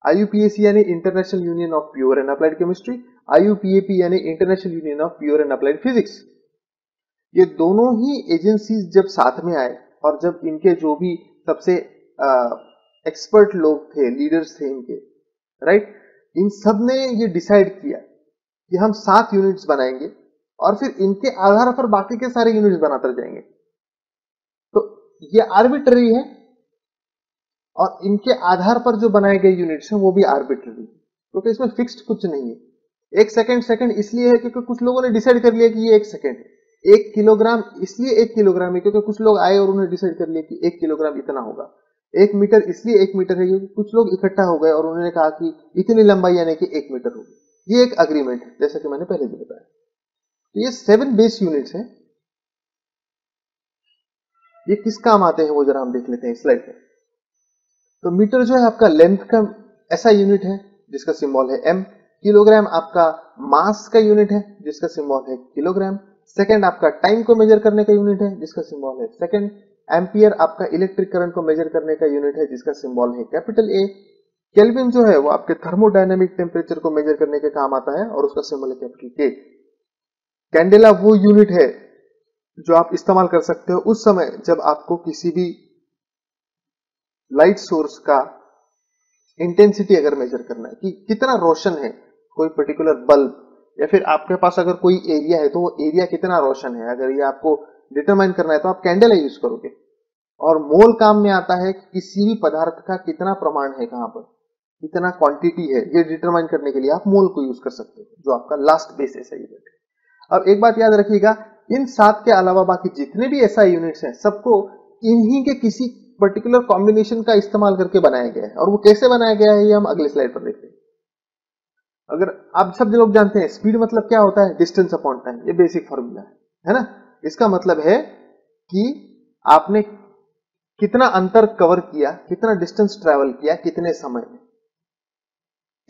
आईयूपीएसी यानी international union of pure and applied chemistry, IUPAP यानी international union of pure and applied physics. ये दोनों ही एजेंसीज जब साथ में आए और जब इनके जो भी सबसे एक्सपर्ट लोग थे, लीडर्स थे इनके, राइट, इन सब ने ये डिसाइड किया कि हम 7 यूनिट्स बनाएंगे और फिर इनके आधार पर बाकी के सारे यूनिट्स बनाते जाएंगे। तो ये आर्बिट्ररी है, और इनके आधार पर जो बनाए गए यूनिट्स हैं वो भी आर्बिट्ररी, क्योंकि इसमें फिक्स्ड कुछ नहीं है। 1 सेकंड इसलिए है क्योंकि कुछ लोगों ने डिसाइड कर लिया कि ये 1 सेकंड है। 1 किलोग्राम इसलिए 1 किलोग्राम है क्योंकि कुछ लोग आए और उन्होंने डिसाइड कर लिया कि 1 किलोग्राम इतना होगा। 1 मीटर इसलिए 1 मीटर है क्योंकि कुछ लोग इकट्ठा हो गए और उन्होंने कहा कि इतनी लंबाई यानी कि 1 मीटर होगी। ये एक अग्रीमेंट है, जैसा कि मैंने पहले भी बताया। तो ये 7 बेस यूनिट्स हैं। ये किस काम आते हैं वो जरा हम देख लेते हैं स्लाइड में। तो मीटर जो है आपका लेंथ का ऐसा यूनिट है जिसका सिंबल है m। किलोग्राम आपका मास का यूनिट है जिसका सिंबल है किलोग्राम। सेकंड आपका टाइम को मेजर करने का यूनिट है जिसका सिंबल है सेकंड। एम्पियर आपका इलेक्ट्रिक करंट को मेजर करने का यूनिट है जिसका सिंबल है कैपिटल ए। केल्विन जो है वो आपके थर्मोडायनेमिक टेम्परेचर को मेजर करने के काम आता है और उसका सिंबल है कैपिटल के। कैंडेला वो यूनिट है जो आप इस्तेमाल कर सकते हो उस समय जब आपको किसी भी लाइट सोर्स का इंटेंसिटी अगर मेजर करना है कि कितना रोशन है कोई पर्टिकुलर बल्ब, या फिर आपके पास अगर कोई एरिया है तो वो एरिया कितना रोशन है, अगर ये आपको डिटरमाइन करना है तो आप कैंडेला यूज करोगे। और मोल काम में आता है कि किसी भी पदार्थ का कितना प्रमाण है, कहां पर कितना क्वांटिटी है, ये डिटरमाइन करने के लिए आप मोल को यूज कर सकते हो, जो आपका लास्ट बेस एसआई यूनिट है। अब एक बात याद रखिएगा, इन 7 के अलावा बाकी जितने भी एसआई यूनिट्स हैं सबको इन्हीं के किसी पर्टिकुलर कॉम्बिनेशन का इस्तेमाल करके बनाया गया है। और वो कैसे बनाया गया है ये हम अगले स्लाइड पर देखते हैं। अगर आप सब लोग जानते हैं स्पीड मतलब क्या होता है, डिस्टेंस अपॉन टाइम, ये बेसिक फॉर्मूला है ना। इसका मतलब है कि आपने कितना अंतर कवर किया, कितना डिस्टेंस ट्रेवल किया, कितने समय में,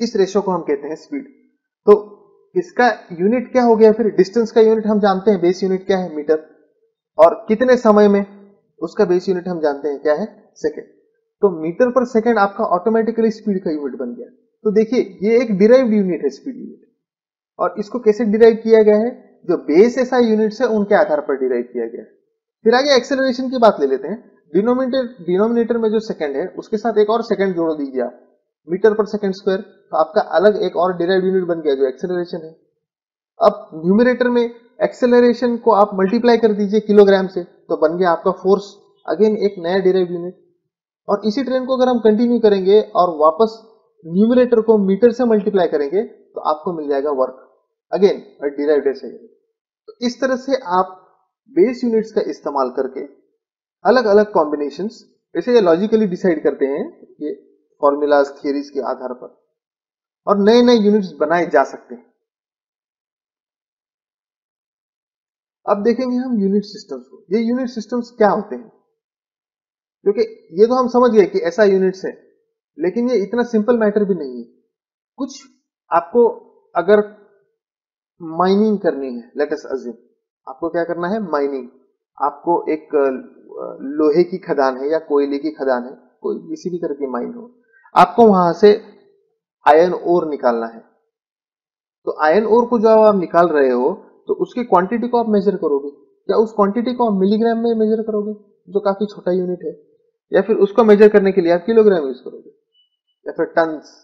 इस रेशो को हम कहते हैं स्पीड। तो इसका यूनिट क्या हो गया, फिर डिस्टेंस का यूनिट हम जानते हैं, बेस यूनिट क्या है, मीटर, और कितने समय में, उसका बेस यूनिट हम जानते हैं क्या है, सेकेंड। तो मीटर पर सेकेंड आपका ऑटोमेटिकली स्पीड का यूनिट बन गया। तो देखिए ये एक डिराइव्ड यूनिट है स्पीड यूनिट, और इसको कैसे डिराइव किया गया है, जो बेस एसआई यूनिट्स है उनके आधार पर डिराइव किया गया है। फिर आगे एक्सेलरेशन की बात ले लेते हैं। डिनोमिनेटर में जो सेकंड है उसके साथ एक और सेकंड जोड़ दीजिए आप, मीटर पर सेकंड स्क्वायर, तो आपका अलग एक और डिराइव यूनिट बन गया जो एक्सेलरेशन है। अब न्यूमरेटर में एक्सेलरेशन को आप मल्टीप्लाई कर दीजिए किलोग्राम से, तो बन गया आपका फोर्स, अगेन एक नया डिराइव यूनिट। और इसी ट्रेंड को अगर हम कंटिन्यू करेंगे और वापस न्यूमरेटर को मीटर से मल्टीप्लाई करेंगे तो आपको मिल जाएगा वर्क, अगेन डिराइव्ड ऐसे। तो इस तरह से आप बेस यूनिट्स का इस्तेमाल करके अलग अलग कॉम्बिनेशंस ऐसे लॉजिकली डिसाइड करते हैं, ये फॉर्मूलाज थियरीज के आधार पर, और नए नए यूनिट्स बनाए जा सकते हैं। अब देखेंगे हम यूनिट सिस्टम्स को। ये यूनिट सिस्टम्स क्या होते हैं, क्योंकि ये तो हम समझ गए कि ऐसा यूनिट्स है, लेकिन ये इतना सिंपल मैटर भी नहीं है। कुछ आपको अगर माइनिंग करनी है, लेट अस अज्यूम आपको क्या करना है, माइनिंग, आपको एक लोहे की खदान है या कोयले की खदान है, कोई किसी भी तरह की माइन हो, आपको वहां से आयरन ओर निकालना है। तो आयरन ओर को जब आप निकाल रहे हो तो उसकी क्वांटिटी को आप मेजर करोगे, या उस क्वांटिटी को आप मिलीग्राम में मेजर करोगे जो काफी छोटा यूनिट है, या फिर उसको मेजर करने के लिए आप किलोग्राम यूज करोगे, या फिर टन्स।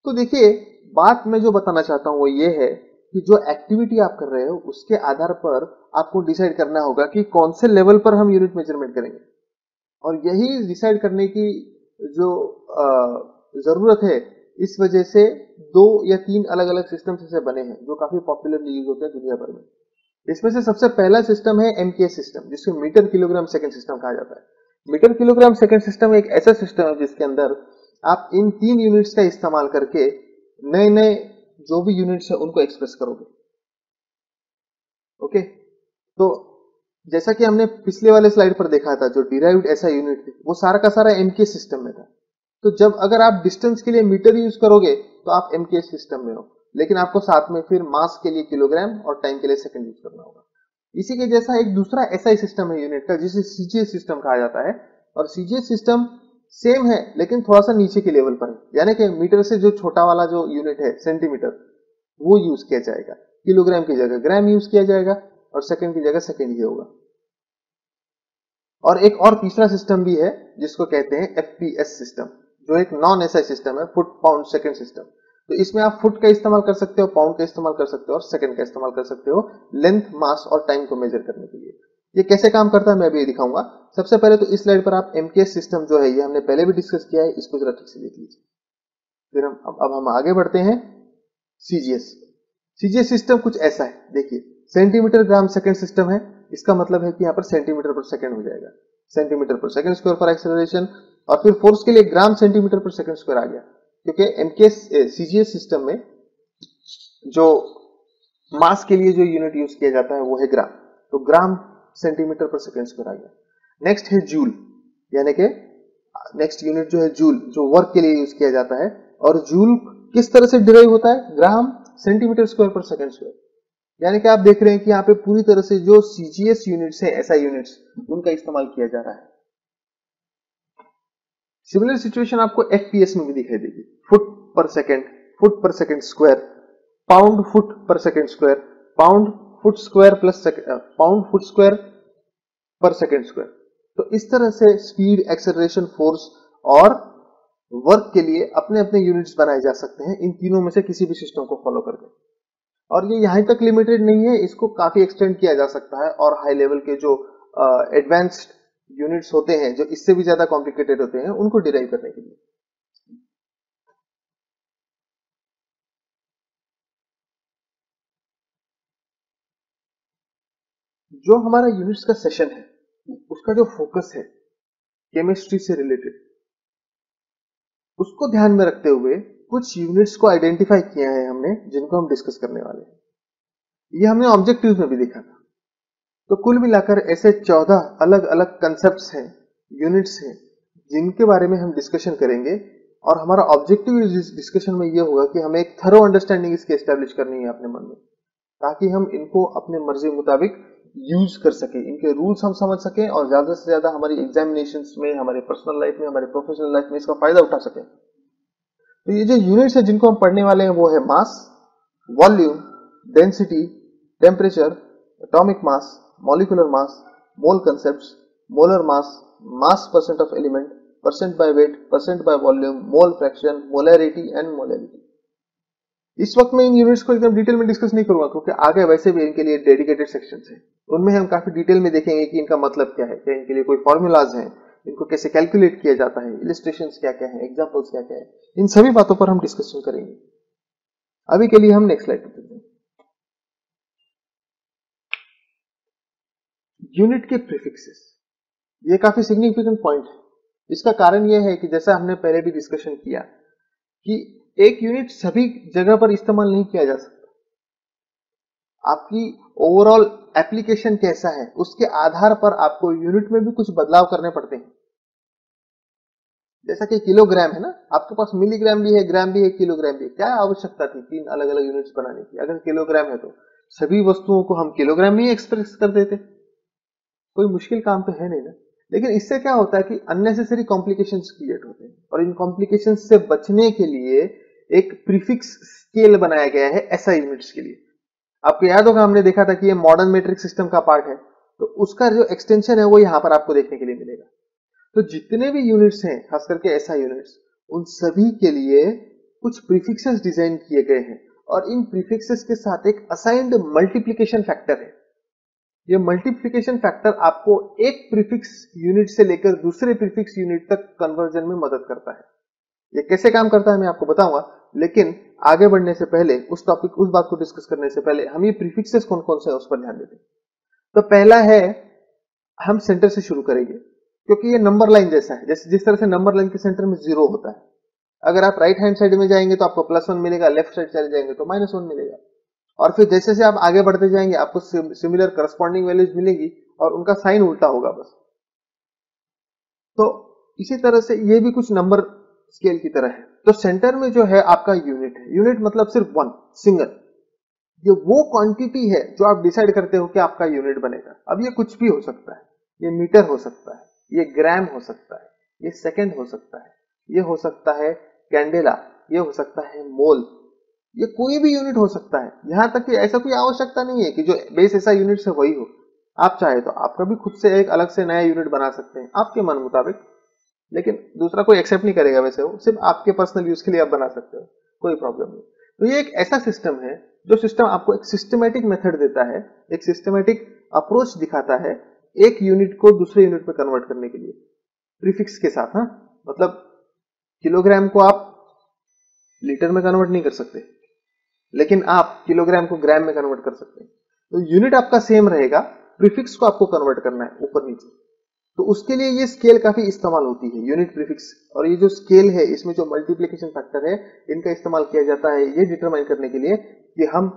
तो देखिए बात मैं जो बताना चाहता हूं वो ये है कि जो एक्टिविटी आप कर रहे हो उसके आधार पर आपको डिसाइड करना होगा कि कौन से लेवल पर हम यूनिट मेजरमेंट करेंगे। और यही डिसाइड करने की जो जरूरत है, इस वजह से 2 या 3 अलग अलग सिस्टम ऐसे बने हैं जो काफी पॉपुलरली यूज होते हैं दुनिया भर में। इसमें से सबसे पहला सिस्टम है एमकेएस सिस्टम, जिसको मीटर किलोग्राम सेकंड सिस्टम कहा जाता है। मीटर किलोग्राम सेकंड सिस्टम एक ऐसा सिस्टम है जिसके अंदर आप इन 3 यूनिट्स का इस्तेमाल करके नए नए जो भी यूनिट्स है उनको एक्सप्रेस करोगे। ओके, तो जैसा कि हमने पिछले वाले स्लाइड पर देखा था, जो डिराइव्ड ऐसा यूनिट है वो सारा का सारा एमकेएस सिस्टम में था। तो जब अगर आप डिस्टेंस के लिए मीटर यूज करोगे तो आप एमकेएस सिस्टम में हो, लेकिन आपको साथ में फिर मास के लिए किलोग्राम और टाइम के लिए सेकंड यूज करना होगा। इसी के जैसा एक दूसरा ऐसा ही सिस्टम है यूनिट का, जिसे सीजीएस सिस्टम कहा जाता है। और सीजीएस सिस्टम सेम है लेकिन थोड़ा सा नीचे के लेवल पर है, यानी कि मीटर से जो छोटा वाला जो यूनिट है सेंटीमीटर, वो यूज किया जाएगा, किलोग्राम की जगह ग्राम यूज किया जाएगा, और सेकंड की जगह सेकंड ही होगा। और एक और तीसरा सिस्टम भी है जिसको कहते हैं एफपीएस सिस्टम, जो एक नॉन एसआई सिस्टम है, फुट पाउंड सेकंड सिस्टम। तो इसमें आप फुट का इस्तेमाल कर सकते हो, पाउंड का इस्तेमाल कर सकते हो, और सेकंड का इस्तेमाल कर सकते हो लेंथ, मास और टाइम को मेजर करने के लिए। ये कैसे काम करता है मैं अभी दिखाऊंगा। सबसे पहले तो इस स्लाइड पर आप एमकेएस सिस्टम जो है, ये हमने पहले भी डिस्कस किया है, इसको जरा ठीक से देख लीजिए। फिर हम आगे बढ़ते हैं सीजीएस। सीजीएस सिस्टम कुछ ऐसा है, देखिए सेंटीमीटर ग्राम सेकंड सिस्टम है। इसका मतलब है कि यहाँ पर सेंटीमीटर पर सेकंड हो जाएगा, सेंटीमीटर पर सेकंड स्क्वायर फॉर एक्सेलरेशन, और फिर फोर्स के लिए ग्राम सेंटीमीटर पर सेकंड स्क्वायर आ गया, क्योंकि एमकेएस सीजीएस सिस्टम में जो मास के लिए जो यूनिट यूज किया जाता है वो है ग्राम, तो ग्राम सेंटीमीटर पर सेकंड स्क्वायर आ गया। नेक्स्ट है जूल, यानी कि नेक्स्ट यूनिट जो है जूल, जो वर्क के लिए यूज किया जाता है। और जूल किस तरह से डिराइव होता है, ग्राम सेंटीमीटर स्क्वायर पर सेकंड स्क्वायर। यानी कि आप देख रहे हैं कि यहाँ पे पूरी तरह से जो सीजीएस यूनिट्स है, एसआई यूनिट्स, उनका इस्तेमाल किया जा रहा है। सिमिलर सिचुएशन आपको एफपीएस में भी दिखाई देगी, फुट पर सेकंड स्क्वायर, पाउंड फुट पर second square, pound foot square plus pound foot square पर सेकंड स्क्वायर। तो इस तरह से स्पीड, एक्सेलरेशन, फोर्स और वर्क के लिए अपने अपने यूनिट्स बनाए जा सकते हैं, इन तीनों में से किसी भी सिस्टम को फॉलो करके। और ये यहां तक लिमिटेड नहीं है, इसको काफी एक्सटेंड किया जा सकता है, और हाई लेवल के जो एडवांस्ड यूनिट्स होते हैं, जो इससे भी ज्यादा कॉम्प्लिकेटेड होते हैं, उनको डिराइव करने के लिए। जो हमारा यूनिट्स का सेशन है, उसका जो फोकस है केमिस्ट्री से रिलेटेड, उसको ध्यान में रखते हुए कुछ यूनिट्स को आइडेंटिफाई किया है हमने, जिनको हम डिस्कस करने वाले हैं। ये हमने ऑब्जेक्टिव्स में भी देखा था। तो कुल मिलाकर ऐसे 14 अलग अलग कंसेप्ट्स हैं, यूनिट्स हैं, जिनके बारे में हम डिस्कशन करेंगे, और हमारा ऑब्जेक्टिव इस डिस्कशन में ये होगा कि हमें एक थरो अंडरस्टैंडिंग इसकी एस्टेब्लिश करनी है अपने मन में, ताकि हम इनको अपने मर्जी मुताबिक यूज कर सके, इनके रूल्स हम समझ सकें और ज्यादा से ज्यादा हमारी एग्जामिनेशंस में, हमारे पर्सनल लाइफ में, हमारे प्रोफेशनल लाइफ में इसका फायदा उठा सकें। तो ये जो यूनिट्स है जिनको हम पढ़ने वाले हैं वो है mass, volume, density, temperature, atomic mass, molecular mass, mole concepts, molar mass, mass percent of element, percent by weight, percent by volume, mole fraction, molarity and molarity. इस वक्त मैं इन यूनिट्स को एकदम डिटेल में डिस्कस नहीं करूंगा, क्योंकि आगे वैसे भी इनके लिए डेडिकेटेड सेक्शंस हैं। उनमें हम काफी डिटेल में देखेंगे कि इनका मतलब क्या है, क्या इनके लिए कोई फॉर्मूलाज हैं, इनको कैसे कैलकुलेट किया जाता है, इलिस्ट्रेशंस क्या क्या है, एग्जांपल्स क्या क्या है, इन सभी बातों पर हम डिस्कशन करेंगे। अभी के लिए हम नेक्स्ट स्लाइड पर चलते हैं। यूनिट के प्रीफिक्सेस, ये काफी सिग्निफिकेंट पॉइंट है। इसका कारण यह है कि जैसा हमने पहले भी डिस्कशन किया कि एक यूनिट सभी जगह पर इस्तेमाल नहीं किया जा सकता। आपकी ओवरऑल एप्लीकेशन कैसा है उसके आधार पर आपको यूनिट में भी कुछ बदलाव करने पड़ते हैं। जैसा कि किलोग्राम है ना, आपके पास मिलीग्राम भी है, ग्राम भी है, किलोग्राम भी है। क्या आवश्यकता थी 3 अलग अलग यूनिट्स बनाने की? अगर किलोग्राम है तो सभी वस्तुओं को हम किलोग्राम में ही एक्सप्रेस कर देते, कोई मुश्किल काम तो है नहीं ना। लेकिन इससे क्या होता है कि अननेसेसरी कॉम्प्लिकेशंस क्रिएट होते हैं, और इन कॉम्प्लिकेशंस से बचने के लिए एक प्रीफिक्स स्केल बनाया गया है ऐसा यूनिट्स के लिए। आपको याद होगा हमने देखा था कि ये मॉडर्न मेट्रिक सिस्टम का पार्ट है, तो उसका जो एक्सटेंशन है वो यहां पर आपको देखने के लिए मिलेगा। तो जितने भी यूनिट्स हैं, खास करके ऐसा यूनिट्स, उन सभी के लिए कुछ प्रीफिक्सेस डिजाइन किए गए हैं, और इन प्रीफिक्सेस के साथ एक असाइंड मल्टीप्लिकेशन फैक्टर है। ये मल्टीप्लिकेशन फैक्टर आपको एक प्रीफिक्स यूनिट से लेकर दूसरे प्रीफिक्स यूनिट तक कन्वर्जन में मदद करता है। ये कैसे काम करता है मैं आपको बताऊंगा, लेकिन आगे बढ़ने से पहले उस बात को डिस्कस करने से पहले हम ये प्रीफिक्सेस कौन कौन से हैं उस पर ध्यान देते हैं। तो पहला है, हम सेंटर से शुरू करेंगे, क्योंकि ये नंबर लाइन जैसा है। जैसे जिस तरह से नंबर लाइन के सेंटर में 0 होता है, अगर आप राइट हैंड साइड में जाएंगे तो आपको +1 मिलेगा, लेफ्ट साइड चले जाएंगे तो -1 मिलेगा, और फिर जैसे जैसे आप आगे बढ़ते जाएंगे आपको सिमिलर करस्पॉन्डिंग वैल्यूज मिलेगी और उनका साइन उल्टा होगा बस। तो इसी तरह से ये भी कुछ नंबर स्केल की तरह है। तो सेंटर में जो है आपका यूनिट है, यूनिट मतलब सिर्फ वन, सिंगल। ये वो क्वांटिटी है जो आप डिसाइड करते हो कि आपका यूनिट बनेगा। अब ये कुछ भी हो सकता है, ये मीटर हो सकता है, ये ग्राम हो सकता है, ये सेकंड हो सकता है, ये हो सकता है कैंडेला, ये हो सकता है मोल, ये कोई भी यूनिट हो सकता है। यहां तक कि ऐसा कोई आवश्यकता नहीं है कि जो बेस ऐसा यूनिट से वही हो। आप चाहे तो आपका भी खुद से एक अलग से नया यूनिट बना सकते हैं आपके मन मुताबिक, लेकिन दूसरा कोई एक्सेप्ट नहीं करेगा वैसे, वो सिर्फ आपके पर्सनल यूज के लिए आप बना सकते हो, कोई प्रॉब्लम नहीं। तो ये एक ऐसा सिस्टम है जो सिस्टम आपको एक सिस्टमेटिक मेथड देता है, एक सिस्टमेटिक अप्रोच दिखाता है एक यूनिट को दूसरे यूनिट में कन्वर्ट करने के लिए प्रीफिक्स के साथ। हाँ, मतलब किलोग्राम को आप लीटर में कन्वर्ट नहीं कर सकते, लेकिन आप किलोग्राम को ग्राम में कन्वर्ट कर सकते हैं। तो यूनिट आपका सेम रहेगा, प्रीफिक्स को आपको कन्वर्ट करना है ऊपर नीचे। तो उसके लिए ये स्केल काफी इस्तेमाल होती है, यूनिट प्रीफिक्स। और ये जो स्केल है इसमें जो मल्टीप्लिकेशन फैक्टर है, इनका इस्तेमाल किया जाता है ये डिटरमाइन करने के लिए कि हम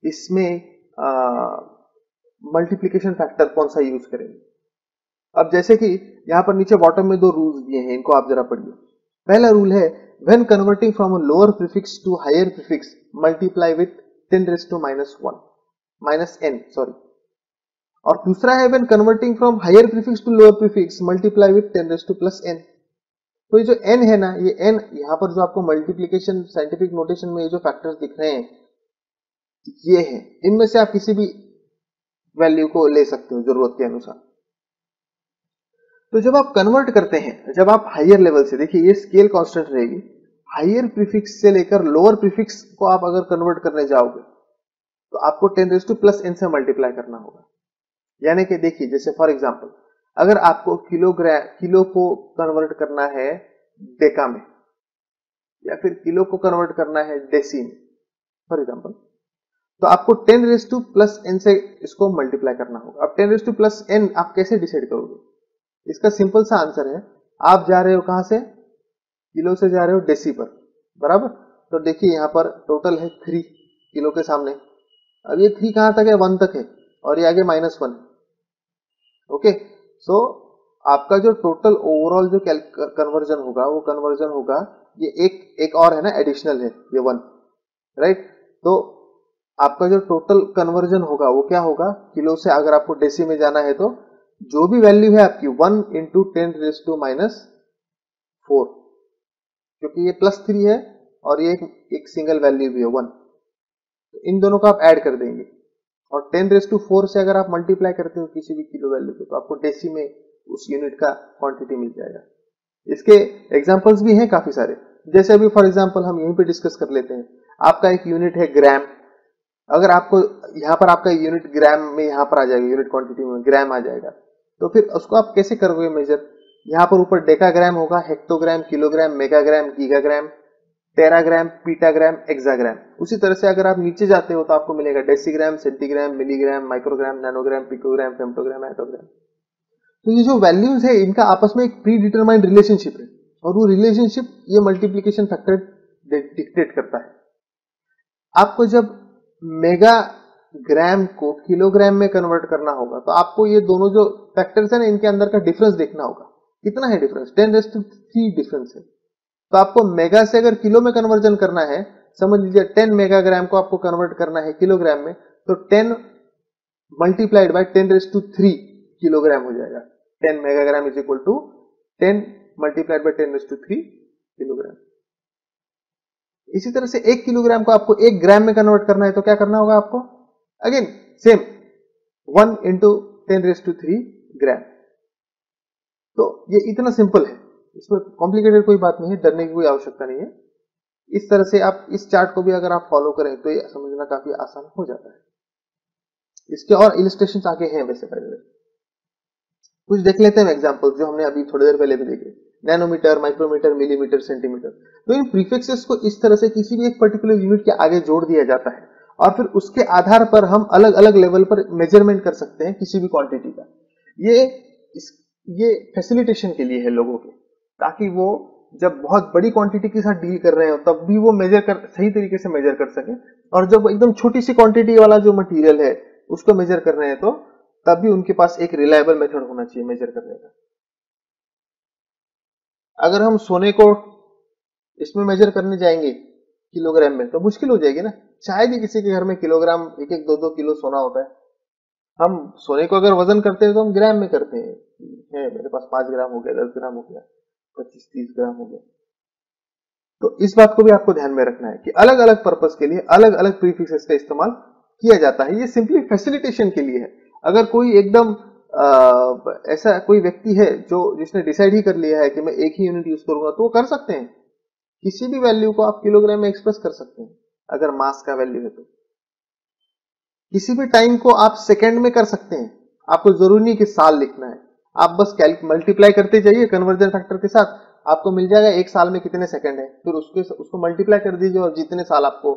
इसमें मल्टीप्लिकेशन फैक्टर कौन सा यूज करेंगे। अब जैसे कि यहां पर नीचे बॉटम में 2 रूल्स दिए हैं, इनको आप जरा पढ़िए। पहला रूल है, when converting from a lower prefix to higher prefix multiply with 10 raised to minus n sorry। और दूसरा है, when converting from higher prefix to lower prefix multiply with 10 raised to plus n। तो ये जो n है ना, ये n यहां पर जो आपको मल्टीप्लिकेशन साइंटिफिक नोटेशन में ये जो फैक्टर्स दिख रहे हैं ये है, इनमें से आप किसी भी वैल्यू को ले सकते हो जरूरत के अनुसार। तो जब आप कन्वर्ट करते हैं, जब आप हायर लेवल से, देखिए ये स्केल कांस्टेंट रहेगी, हायर प्रीफिक्स से लेकर लोअर प्रीफिक्स को आप अगर कन्वर्ट करने जाओगे तो आपको 10 रेज़ टू प्लस n से मल्टीप्लाई करना होगा। यानी कि देखिए, जैसे फॉर एग्जांपल अगर आपको किलो को कन्वर्ट करना है डेका में, या फिर किलो को कन्वर्ट करना है डेसी में फॉर एग्जांपल, तो आपको 10 रेज़ टू प्लस n से इसको मल्टीप्लाई करना होगा। अब 10 रेज़ टू प्लस n आप कैसे डिसाइड करोगे? इसका सिंपल सा आंसर है, आप जा रहे हो कहां से, किलो से जा रहे हो डेसी पर, बराबर। तो देखिए यहां पर टोटल है 3 किलो के सामने। अब ये 3 कहां तक है, 1 तक है, और ये आगे -1। ओके, सो आपका जो टोटल ओवरऑल जो कन्वर्जन होगा वो कन्वर्जन होगा ये एक और है ना, एडिशनल है ये 1, राइट। तो आपका जो टोटल कन्वर्जन होगा वो क्या होगा, किलो से अगर आपको डेसी में जाना है तो जो भी वैल्यू है आपकी 1 इंटू 10⁻⁴, क्योंकि ये +3 है और ये एक सिंगल वैल्यू भी है 1, तो इन दोनों को आप ऐड कर देंगे और 10⁴ से अगर आप मल्टीप्लाई करते हो किसी भी किलो वैल्यू को, तो आपको डेसी में उस यूनिट का क्वांटिटी मिल जाएगा। इसके एग्जांपल्स भी हैं काफी सारे, जैसे अभी फॉर एग्जांपल हम यहीं पे डिस्कस कर लेते हैं। आपका एक यूनिट है ग्राम, अगर आपको यहाँ पर आपका यूनिट ग्राम में यहाँ पर आ जाएगा, यूनिट क्वांटिटी में ग्राम आ जाएगा, तो फिर उसको आप कैसे करोगे मेजर। यहाँ पर ऊपर डेकाग्राम होगा, hectogram, kilogram, megagram, gigagram, teragram, petagram, exagram. उसी तरह से अगर आप नीचे जाते हो तो आपको मिलेगा decigram, centigram, milligram, microgram, nanogram, picogram, femtogram, attogram. तो ये जो वैल्यूज है इनका आपस में एक प्री डिटरमाइंड रिलेशनशिप है और वो रिलेशनशिप ये मल्टीप्लीकेशन फैक्टर डिक्टेट करता है। आपको जब मेगा ग्राम को किलोग्राम में कन्वर्ट करना होगा तो आपको ये दोनों जो फैक्टर्स है ना इनके अंदर का डिफरेंस देखना होगा। कितना है डिफरेंस, 10⁻³ डिफरेंस है। तो आपको मेगा से अगर किलो में कन्वर्जन करना है, समझ लीजिए 10 मेगाग्राम को आपको कन्वर्ट करना है किलोग्राम में, तो 10 मल्टीप्लाइड बाय 10⁻³ किलोग्राम हो जाएगा। 10 megagram is equal to 10 multiplied by 10⁻³ kilogram. इसी तरह से 1 किलोग्राम को आपको 1 ग्राम में कन्वर्ट करना है तो क्या करना होगा आपको, अगेन सेम 1 इंटू 10⁻³ ग्राम। तो ये इतना सिंपल है, इसमें कॉम्प्लिकेटेड कोई बात नहीं है, डरने की कोई आवश्यकता नहीं है। इस तरह से आप इस चार्ट को भी अगर आप फॉलो करें तो ये समझना काफी आसान हो जाता है। इसके और इलिस्ट्रेशंस आगे हैं वैसे पहले कुछ देख लेते हैं एग्जांपल जो हमने अभी थोड़ी देर पहले भी देखे, नैनोमीटर, माइक्रोमीटर, मिलीमीटर, सेंटीमीटर। तो इन प्रीफिक्सेस को इस तरह से किसी भी एक पर्टिकुलर यूनिट के आगे जोड़ दिया जाता है और फिर उसके आधार पर हम अलग अलग लेवल पर मेजरमेंट कर सकते हैं किसी भी क्वांटिटी का। ये फैसिलिटेशन के लिए है लोगों के, ताकि वो जब बहुत बड़ी क्वांटिटी के साथ डील कर रहे हो तब भी वो सही तरीके से मेजर कर सके, और जब एकदम छोटी सी क्वांटिटी वाला जो मटेरियल है उसको मेजर कर रहे हैं तो तब भी उनके पास एक रिलायबल मेथड होना चाहिए मेजर करने का। अगर हम सोने को इसमें मेजर करने जाएंगे किलोग्राम में तो मुश्किल हो जाएगी ना, शायद ही किसी के घर में किलोग्राम 1-1, 2-2 किलो सोना होता है। हम सोने को अगर वजन करते हैं तो हम ग्राम में करते हैं, मेरे पास 5 ग्राम हो गया, 10 ग्राम हो गया, 25-30 ग्राम हो गया। तो इस बात को भी आपको ध्यान में रखना है कि अलग अलग पर्पस के लिए अलग अलग प्रीफिक्सेस का इस्तेमाल किया जाता है। ये सिंपली फैसिलिटेशन के लिए है। अगर कोई एकदम ऐसा कोई व्यक्ति है जिसने डिसाइड ही कर लिया है कि मैं एक ही यूनिट यूज करूंगा तो वो कर सकते हैं, किसी भी वैल्यू को आप किलोग्राम में एक्सप्रेस कर सकते हैं अगर मास का वैल्यू है तो। किसी भी टाइम को आप सेकंड में कर सकते हैं, आपको जरूरी नहीं कि साल लिखना है, आप बस मल्टीप्लाई करते जाइए कन्वर्जन फैक्टर के साथ, आपको मिल जाएगा एक साल में कितने सेकंड है, फिर उसको मल्टीप्लाई कर दीजिए और जितने साल आपको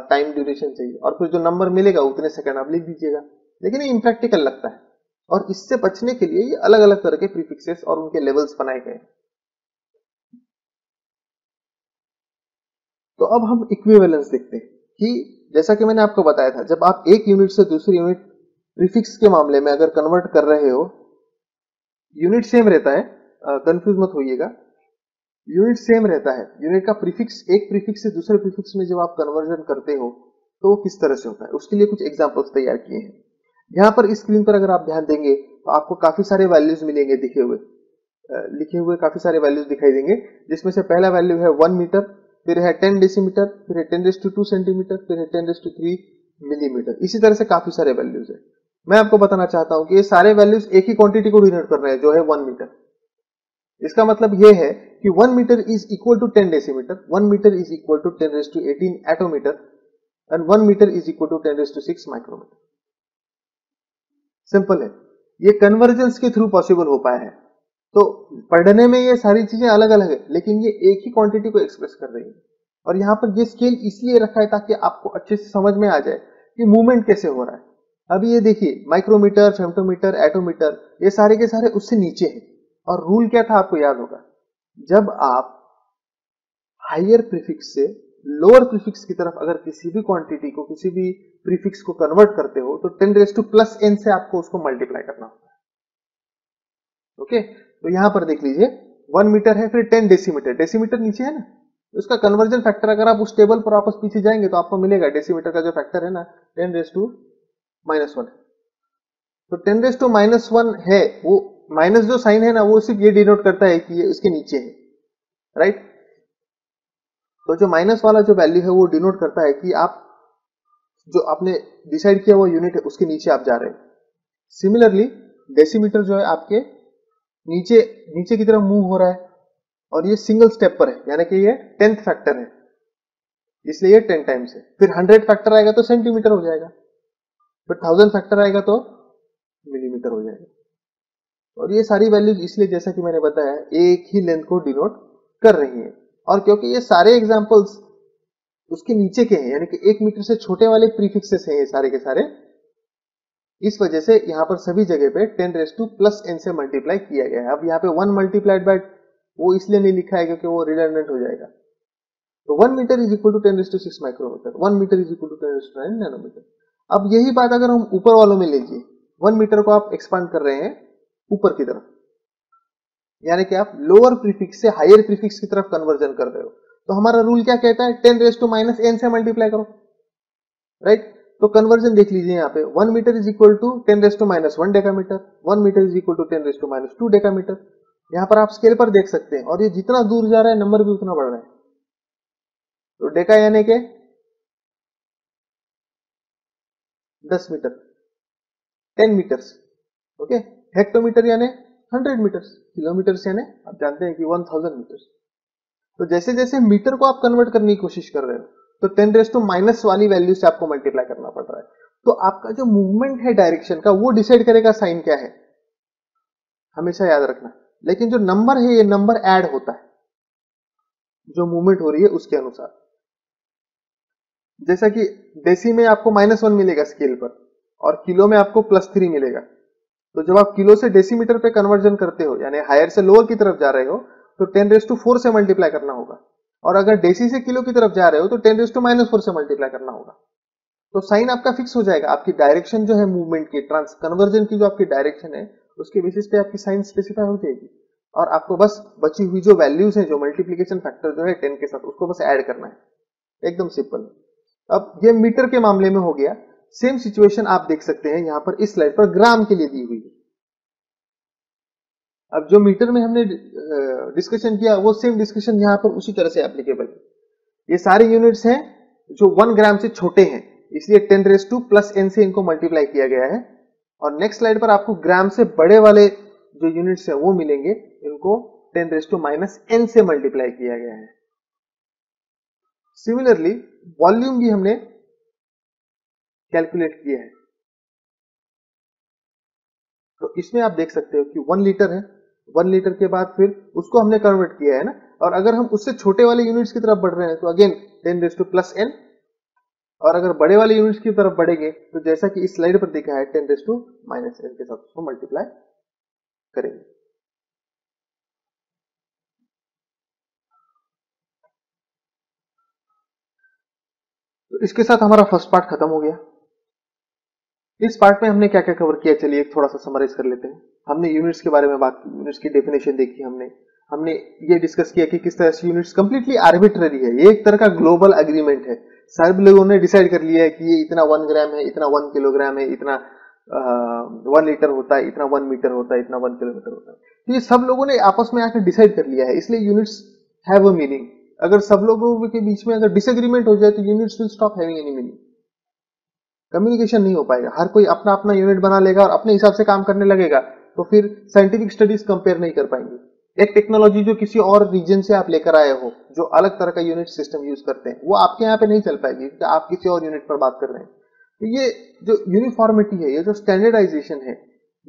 टाइम ड्यूरेशन चाहिए और फिर जो नंबर मिलेगा उतने सेकंड आप लिख दीजिएगा। लेकिन ये इम्प्रैक्टिकल लगता है और इससे बचने के लिए ये अलग अलग तरह के प्रीफिक्सेस और उनके लेवल्स बनाए गए हैं। तो अब हम इक्विवेलेंस देखते हैं कि जैसा कि मैंने आपको बताया था, जब आप एक यूनिट से दूसरी यूनिट प्रीफिक्स के मामले में अगर कन्वर्ट कर रहे हो, यूनिट सेम रहता है, कंफ्यूज मत होइएगा, यूनिट सेम रहता है। यूनिट का प्रीफिक्स एक प्रीफिक्स से दूसरे प्रीफिक्स में जब आप कन्वर्जन करते हो तो वो किस तरह से होता है, उसके लिए कुछ एग्जांपल्स तैयार किए हैं। यहाँ पर इस स्क्रीन पर अगर आप ध्यान देंगे तो आपको काफी सारे वैल्यूज मिलेंगे लिखे हुए काफी सारे वैल्यूज दिखाई देंगे, जिसमें से पहला वैल्यू है 1 मीटर, फिर है 10 डेसीमीटर, फिर है 10⁻² सेंटीमीटर, फिर है 10⁻³ मिलीमीटर। इसी तरह से काफी सारे वैल्यूज है। मैं आपको बताना चाहता हूं कि ये सारे वैल्यूज एक ही क्वांटिटी को डिनोट कर रहे हैं जो है 1 मीटर। इसका मतलब यह है कि 1 metre is equal to 10 decimetre, 1 metre is equal to 10⁻18 attometre and 1 metre is equal to 10⁻6 micrometre. Simple है, ये कन्वर्जेंस के थ्रू पॉसिबल हो पाया है। तो पढ़ने में ये सारी चीजें अलग अलग है लेकिन ये एक ही क्वांटिटी को एक्सप्रेस कर रही है। और यहाँ पर ये स्केल इसलिए रखा है ताकि आपको अच्छे से समझ में आ जाए कि मूवमेंट कैसे हो रहा है। अभी ये देखिए, माइक्रोमीटर, फेम्टोमीटर, एटोमीटर, ये सारे के सारे उससे नीचे हैं। और रूल क्या था आपको याद होगा, जब आप हायर प्रीफिक्स से लोअर प्रीफिक्स की तरफ अगर किसी भी क्वांटिटी को, किसी भी प्रीफिक्स को कन्वर्ट करते हो तो 10⁻+n से आपको उसको मल्टीप्लाई करना होता है। ओके, तो यहां पर देख लीजिए 1 मीटर है, फिर 10 डेसीमीटर, डेसीमीटर नीचे है ना, उसका कन्वर्जन फैक्टर अगर आप उस टेबल पर वापस पीछे जाएंगे तो आपको मिलेगा डेसीमीटर का जो फैक्टर है ना 10⁻⁻1। तो 10⁻⁻1 है, वो माइनस जो साइन है ना वो सिर्फ ये डिनोट करता है कि ये उसके नीचे है, राइट। तो जो माइनस वाला जो वैल्यू है वो डिनोट करता है कि आप जो आपने डिसाइड किया वो यूनिट है उसके नीचे आप जा रहे हैं। सिमिलरली डेसीमीटर जो है आपके नीचे नीचे की तरफ मूव हो रहा है और ये सिंगल स्टेप पर है, यानी कि ये 10th फैक्टर है, इसलिए ये 10 टाइम्स है। फिर 100 फैक्टर आएगा तो सेंटीमीटर हो जाएगा, फिर 1000 फैक्टर आएगा तो मिलीमीटर हो जाएगा। और ये सारी वैल्यूज इसलिए जैसा कि मैंने बताया एक ही लेंथ को डिनोट कर रही है। और क्योंकि ये सारे एग्जांपल्स उसके नीचे के हैं, यानी कि 1 मीटर से छोटे वाले प्रीफिक्सेस हैं ये सारे के सारे, इस वजह से यहाँ पर सभी जगह पे 10⁻+ n से मल्टीप्लाई किया गया है। अब यहाँ पे 1 मल्टीप्लाइड बाय वो इसलिए नहीं लिखा है क्योंकि वो रिडंडेंट हो जाएगा। तो 1 metre is equal to 10⁻6 micrometre, 1 metre is equal to 10⁻9 nanometre. अब यही बात अगर हम ऊपर वालों में लीजिए, 1 मीटर को आप एक्सपांड कर रहे हैं ऊपर की तरफ, यानी कि आप लोअर प्रीफिक्स से हायर प्रीफिक्स की तरफ कन्वर्जन कर रहे हो, तो हमारा रूल क्या कहता है 10⁻⁻n से मल्टीप्लाई करो, राइट। तो कन्वर्जन देख लीजिए यहाँ पे 1 metre is equal to 10⁻⁻1 decametre, 1 metre is equal to 10⁻2 decametre. यहाँ पर आप स्केल पर देख सकते हैं, और ये जितना दूर जा रहा है नंबर भी उतना बढ़ रहा है। तो डेका यानी के 10 मीटर, 10 मीटर्स, ओके। हेक्टोमीटर यानी 100 मीटर्स, किलोमीटर्स यानी आप जानते हैं कि 1000 मीटर्स। तो जैसे जैसे मीटर को आप कन्वर्ट करने की कोशिश कर रहे हो तो 10⁻⁻ वाली वैल्यू से आपको मल्टीप्लाई करना पड़ रहा है। तो आपका जो मूवमेंट है डायरेक्शन का वो डिसाइड करेगा साइन क्या है, हमेशा याद रखना। लेकिन जो नंबर है ये नंबर ऐड होता है जो मूवमेंट हो रही है उसके अनुसार। जैसा कि डेसी में आपको -1 मिलेगा स्केल पर और किलो में आपको +3 मिलेगा। तो जब आप किलो से डेसीमीटर पे कन्वर्जन करते हो, यानी हायर से लोअर की तरफ जा रहे हो, तो 10⁻4 से मल्टीप्लाई करना होगा। और अगर डेसी से किलो की तरफ जा रहे हो तो 10⁻⁻4 से मल्टीप्लाई करना होगा। तो साइन आपका फिक्स हो जाएगा। आपकी डायरेक्शन जो है मूवमेंट की, ट्रांस कन्वर्जन की जो आपकी डायरेक्शन है उसके बेसिस पे आपकी साइन स्पेसिफाई हो जाएगी। और आपको बस बची हुई जो वैल्यूज है, जो मल्टीप्लीकेशन फैक्टर जो है 10 के साथ, उसको बस ऐड करना है, एकदम सिंपल। अब ये मीटर के मामले में हो गया। सेम सिचुएशन आप देख सकते हैं यहाँ पर इस स्लाइड पर ग्राम के लिए दी हुई है। अब जो मीटर में हमने डिस्कशन किया वो सेम डिस्कशन यहाँ पर उसी तरह से एप्लीकेबल है। ये सारे यूनिट्स हैं जो 1 ग्राम से छोटे हैं, इसलिए 10⁻+ n से इनको मल्टीप्लाई किया गया है। और नेक्स्ट स्लाइड पर आपको ग्राम से बड़े वाले जो यूनिट्स हैं वो मिलेंगे, इनको 10⁻⁻n से मल्टीप्लाई किया गया है। सिमिलरली वॉल्यूम भी हमने कैलकुलेट किया है। तो इसमें आप देख सकते हो कि 1 लीटर है, 1 लीटर के बाद फिर उसको हमने कन्वर्ट किया है ना। और अगर हम उससे छोटे वाले यूनिट्स की तरफ बढ़ रहे हैं तो अगेन 10⁻+n, और अगर बड़े वाले यूनिट्स की तरफ बढ़ेंगे तो जैसा कि इस स्लाइड पर दिखा है 10⁻⁻n के साथ उसको मल्टीप्लाई करेंगे। तो इसके साथ हमारा फर्स्ट पार्ट खत्म हो गया। इस पार्ट में हमने क्या क्या कवर किया, चलिए थोड़ा सा समराइज कर लेते हैं। हमने यूनिट्स के बारे में बात की, यूनिट्स की डेफिनेशन देखी हमने ये डिस्कस किया कि किस तरह से यूनिट्स कंप्लीटली आर्बिट्ररी है, ये एक तरह का ग्लोबल एग्रीमेंट है। सब लोगों ने डिसाइड कर लिया है कि ये इतना 1 ग्राम है, इतना 1 किलोग्राम है, इतना 1 लीटर होता है, इतना 1 मीटर होता है, इतना 1 किलोमीटर होता है। तो ये सब लोगों ने आपस में आकर डिसाइड कर लिया है, इसलिए यूनिट्स हैव अ मीनिंग। अगर सब लोगों के बीच में अगर डिसएग्रीमेंट हो जाए तो units will stop having any meaning, communication नहीं हो पाएगा। हर कोई अपना अपना यूनिट बना लेगा और अपने हिसाब से काम करने लगेगा, तो फिर साइंटिफिक स्टडीज कंपेयर नहीं कर पाएंगे। एक टेक्नोलॉजी जो किसी और रीजन से आप लेकर आए हो, जो अलग तरह का यूनिट सिस्टम यूज करते हैं, वो आपके यहाँ पे नहीं चल पाएगी क्योंकि आप किसी और यूनिट पर बात कर रहे हैं। तो ये जो यूनिफॉर्मिटी है, ये जो स्टैंडर्डाइजेशन है,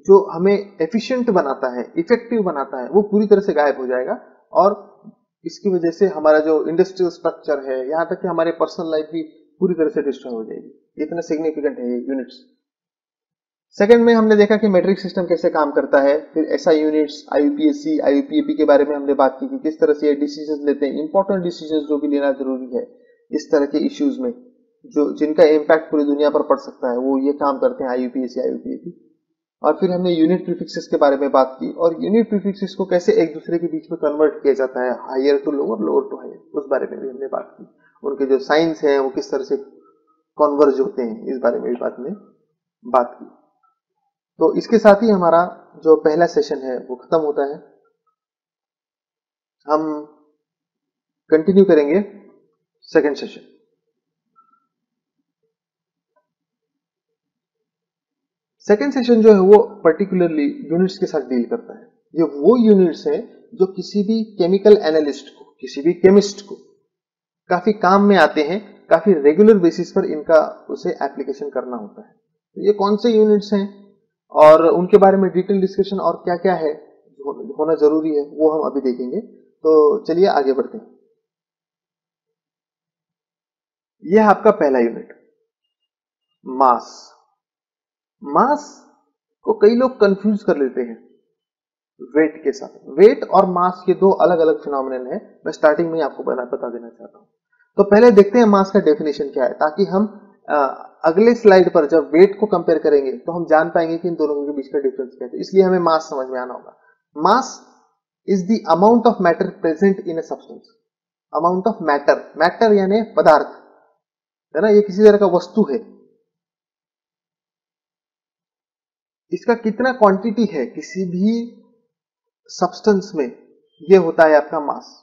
जो हमें एफिशिएंट बनाता है, इफेक्टिव बनाता है, वो पूरी तरह से गायब हो जाएगा। और इसकी वजह से हमारा जो इंडस्ट्रियल स्ट्रक्चर है, यहाँ तक कि हमारे पर्सनल लाइफ भी पूरी तरह से डिस्ट्रॉय हो जाएगी। इतना सिग्निफिकेंट है ये यूनिट्स। सेकंड में हमने देखा कि मैट्रिक सिस्टम कैसे काम करता है। फिर एसआई यूनिट्स, आईयूपीएससी, आईयूपीएपी के बारे में हमने बात की कि किस तरह से ये डिसीजन लेते हैं, इंपॉर्टेंट डिसीजन जो भी लेना जरूरी है इस तरह के इश्यूज में, जो जिनका इम्पैक्ट पूरी दुनिया पर पड़ सकता है, वो ये काम करते हैं आईयूपीएससी, आईयूपीएपी। और फिर हमने यूनिट प्रीफिक्सेस के बारे में बात की, और यूनिट प्रीफिक्सेस को कैसे एक दूसरे के बीच में कन्वर्ट किया जाता है, higher to lower, lower to higher, उस बारे में भी हमने बात की। उनके जो साइंस हैं वो किस तरह से कन्वर्ज होते हैं, इस बारे में भी बात की। तो इसके साथ ही हमारा जो पहला सेशन है वो खत्म होता है। हम कंटिन्यू करेंगे सेकेंड सेशन। सेकेंड सेशन जो है वो पर्टिकुलरली यूनिट्स के साथ डील करता है। ये वो यूनिट्स हैं जो किसी भी केमिकल एनालिस्ट को, किसी भी केमिस्ट को काफी काम में आते हैं, काफी रेगुलर बेसिस पर इनका उसे एप्लीकेशन करना होता है। तो ये कौन से यूनिट्स हैं और उनके बारे में डिटेल डिस्कशन और क्या क्या है होना जरूरी है वो हम अभी देखेंगे। तो चलिए आगे बढ़ते हैं। यह आपका पहला यूनिट, मास। मास को कई लोग कंफ्यूज कर लेते हैं वेट के साथ। वेट और मास के दो अलग अलग फिनोमिनन है, मैं स्टार्टिंग में आपको बता देना चाहता हूं। तो पहले देखते हैं मास का डेफिनेशन क्या है, ताकि हम अगले स्लाइड पर जब वेट को कंपेयर करेंगे तो हम जान पाएंगे कि इन दोनों के बीच का डिफरेंस क्या है। तो इसलिए हमें मास समझ में आना होगा। Mass is the amount of matter present in a substance. Amount of matter, matter यानी पदार्थ है ना, ये किसी तरह का वस्तु है, इसका कितना क्वांटिटी है किसी भी सब्सटेंस में, ये होता है आपका मास।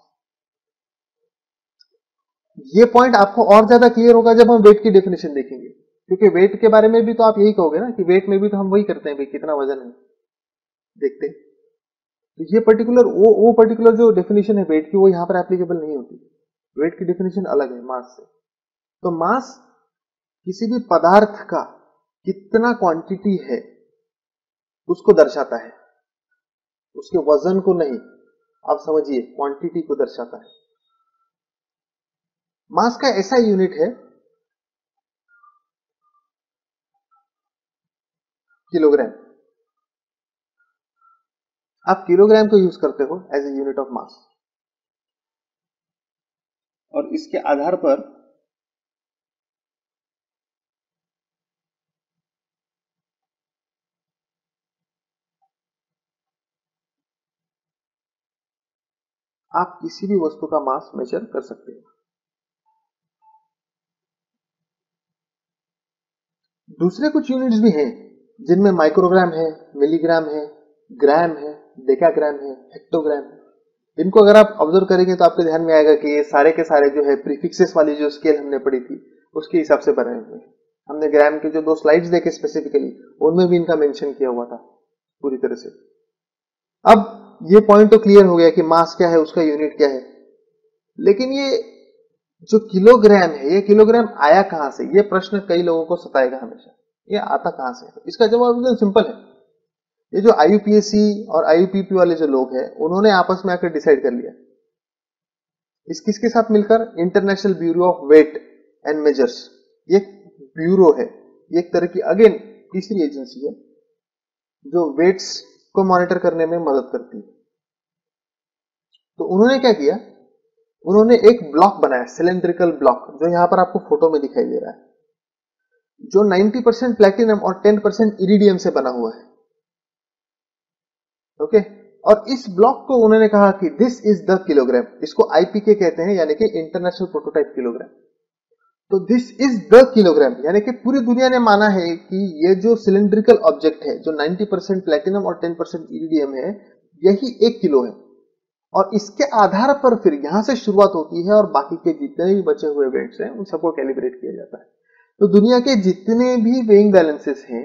ये पॉइंट आपको और ज्यादा क्लियर होगा जब हम वेट की डेफिनेशन देखेंगे, क्योंकि वेट के बारे में भी तो आप यही कहोगे ना कि वेट में भी तो हम वही करते हैं भाई, कितना वजन है देखते हैं। तो ये पर्टिकुलर वो पर्टिकुलर जो डेफिनेशन है वेट की, वो यहां पर एप्लीकेबल नहीं होती। वेट की डेफिनेशन अलग है मास से। तो मास किसी भी पदार्थ का कितना क्वांटिटी है उसको दर्शाता है, उसके वजन को नहीं, आप समझिए क्वांटिटी को दर्शाता है। मास का ऐसा यूनिट है किलोग्राम। आप किलोग्राम को यूज करते हो as a unit of mass, और इसके आधार पर आप किसी भी वस्तु का मास मेजर कर सकते हो। दूसरे कुछ यूनिट्स भी हैं जिनमें माइक्रोग्राम है, मिलीग्राम है, ग्राम है, डेकाग्राम है, हेक्टोग्राम है। इनको अगर आप ऑब्जर्व करेंगे तो आपके ध्यान में आएगा कि ये सारे के सारे जो है प्रीफिक्सेस वाली जो स्केल हमने पढ़ी थी उसके हिसाब से बने हुए हैं। हमने ग्राम के जो 2 स्लाइड्स देखे स्पेसिफिकली, उनमें भी इनका मेंशन किया हुआ था पूरी तरह से। अब ये पॉइंट तो क्लियर हो गया कि मास क्या है, उसका यूनिट क्या है, लेकिन ये जो किलोग्राम है, ये किलोग्राम आया कहां से, ये प्रश्न कई लोगों को सताएगा हमेशा। ये आता कहां से? तो इसका जवाब एकदम सिंपल है। ये जो आईयूपीएससी और आईयूपीपी वाले जो लोग हैं, उन्होंने आपस में आकर डिसाइड कर लिया, इस किसके साथ मिलकर, international bureau of weight and measures. ये ब्यूरो है, ये एक तरह की अगेन तीसरी एजेंसी है जो वेट्स को मॉनिटर करने में मदद करती है। तो उन्होंने क्या किया, उन्होंने एक ब्लॉक बनाया, सिलेंड्रिकल ब्लॉक, जो यहां पर आपको फोटो में दिखाई दे रहा है, जो 90% प्लेटिनम और 10% इरिडियम से बना हुआ है। ओके, और इस ब्लॉक को उन्होंने कहा कि दिस इज द किलोग्राम। इसको आईपीके कहते हैं, यानी कि इंटरनेशनल प्रोटोटाइप किलोग्राम। तो दिस इज द किलोग्राम, यानी कि पूरी दुनिया ने माना है कि ये जो सिलेंड्रिकल ऑब्जेक्ट है, जो 90% प्लेटिनम और 10% इरिडियम है, यही 1 किलो है। और इसके आधार पर फिर यहां से शुरुआत होती है और बाकी के जितने भी बचे हुए वेट्स हैं उन सबको कैलिब्रेट किया जाता है। तो दुनिया के जितने भी वेइंग बैलेंसेस हैं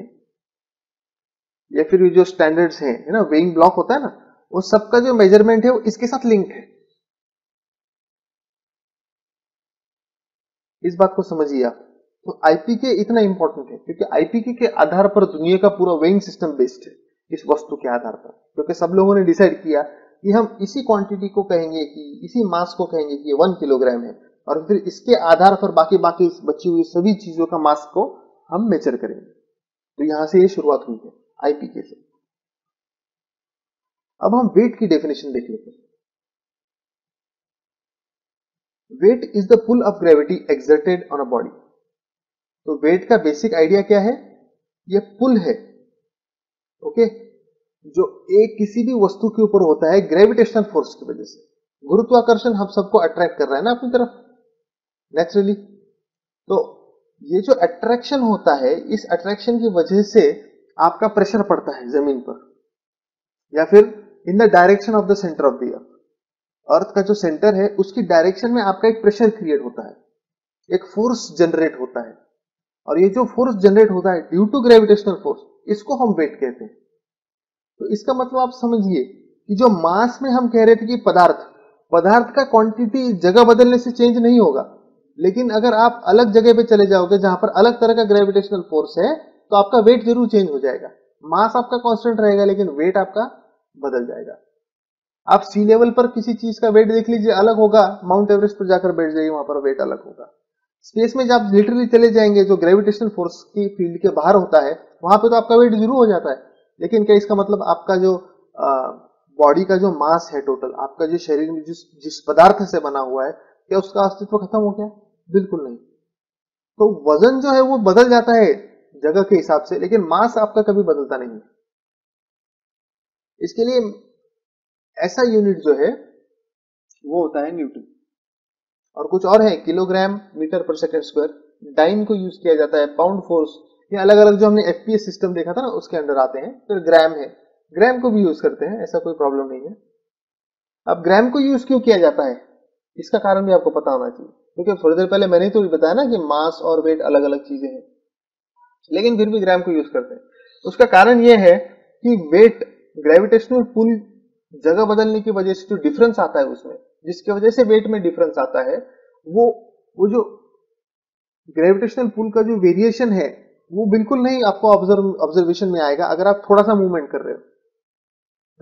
या फिर जो स्टैंडर्ड्स हैं, है ना, वेइंग ब्लॉक होता है ना, वो सबका जो मेजरमेंट है वो इसके साथ लिंक्ड है। इस बात को समझिए आप। तो आईपीके इतना इंपॉर्टेंट है क्योंकि आईपीके के आधार पर दुनिया का पूरा वेइंग सिस्टम बेस्ड है, इस वस्तु के आधार पर। क्योंकि सब लोगों ने डिसाइड किया कि हम इसी क्वांटिटी को कहेंगे, कि इसी मास को कहेंगे कि 1 किलोग्राम है, और फिर इसके आधार पर बाकी बाकी बची हुई सभी चीजों का मास को हम मेजर करेंगे। तो यहां से ये शुरुआत हुई है आईपीके से। अब हम वेट की डेफिनेशन देख लेते हैं। Weight is the pull of gravity exerted on a body. तो वेट का बेसिक आइडिया क्या है, ये पुल है। ओके, जो एक किसी भी वस्तु के ऊपर होता है ग्रेविटेशनल फोर्स की वजह से। गुरुत्वाकर्षण हम सबको अट्रैक्ट कर रहा है ना अपनी तरफ नेचुरली। तो ये जो अट्रैक्शन होता है, इस अट्रैक्शन की वजह से आपका प्रेशर पड़ता है जमीन पर, या फिर in the direction of the centre of the earth. Earth का जो सेंटर है उसकी डायरेक्शन में आपका एक प्रेशर क्रिएट होता है, एक फोर्स जनरेट होता है। और ये जो फोर्स जनरेट होता है ड्यू टू ग्रेविटेशनल फोर्स, इसको हम वेट कहते हैं। तो इसका मतलब आप समझिए कि जो मास में हम कह रहे थे कि पदार्थ का क्वांटिटी जगह बदलने से चेंज नहीं होगा, लेकिन अगर आप अलग जगह पे चले जाओगे जहां पर अलग तरह का ग्रेविटेशनल फोर्स है, तो आपका वेट जरूर चेंज हो जाएगा। मास आपका कांस्टेंट रहेगा लेकिन वेट आपका बदल जाएगा। आप सी लेवल पर किसी चीज का वेट देख लीजिए, अलग होगा, माउंट एवरेस्ट पर जाकर बैठ जाइए, वहां पर वेट अलग होगा। स्पेस में जब आप लिटरली चले जाएंगे, जो ग्रेविटेशनल फोर्स की फील्ड के बाहर होता है, वहां पे तो आपका वेट जीरो हो जाता है। लेकिन क्या इसका मतलब आपका जो बॉडी का जो मास है टोटल, आपका जो शरीर में जिस पदार्थ से बना हुआ है, क्या उसका अस्तित्व खत्म हो गया? बिल्कुल नहीं। तो वजन जो है वो बदल जाता है जगह के हिसाब से, लेकिन मास आपका कभी बदलता नहीं। इसके लिए ऐसा यूनिट जो है वो होता है न्यूटन, और कुछ और है किलोग्राम मीटर पर सेकंड स्क्वायर। डाइन को यूज किया जाता है, पाउंड फोर्स, ये अलग अलग जो हमने एफपीएस सिस्टम देखा था ना उसके अंडर आते हैं। फिर ग्राम है, ग्राम को भी यूज करते हैं, ऐसा कोई प्रॉब्लम नहीं है। अब ग्राम को यूज क्यों किया जाता है, इसका कारण भी आपको पता होना चाहिए, क्योंकि थोड़ी देर पहले मैंने तो बताया ना कि मास और वेट अलग अलग चीजें हैं, लेकिन फिर भी ग्राम को यूज करते हैं। उसका कारण यह है कि वेट, ग्रेविटेशनल पुल जगह बदलने की वजह से जो डिफरेंस आता है उसमें, जिसकी वजह से वेट में डिफरेंस आता है, वो जो ग्रेविटेशनल पुल का जो वेरिएशन है वो बिल्कुल नहीं आपको ऑब्जर्वेशन में आएगा अगर आप थोड़ा सा मूवमेंट कर रहे हो।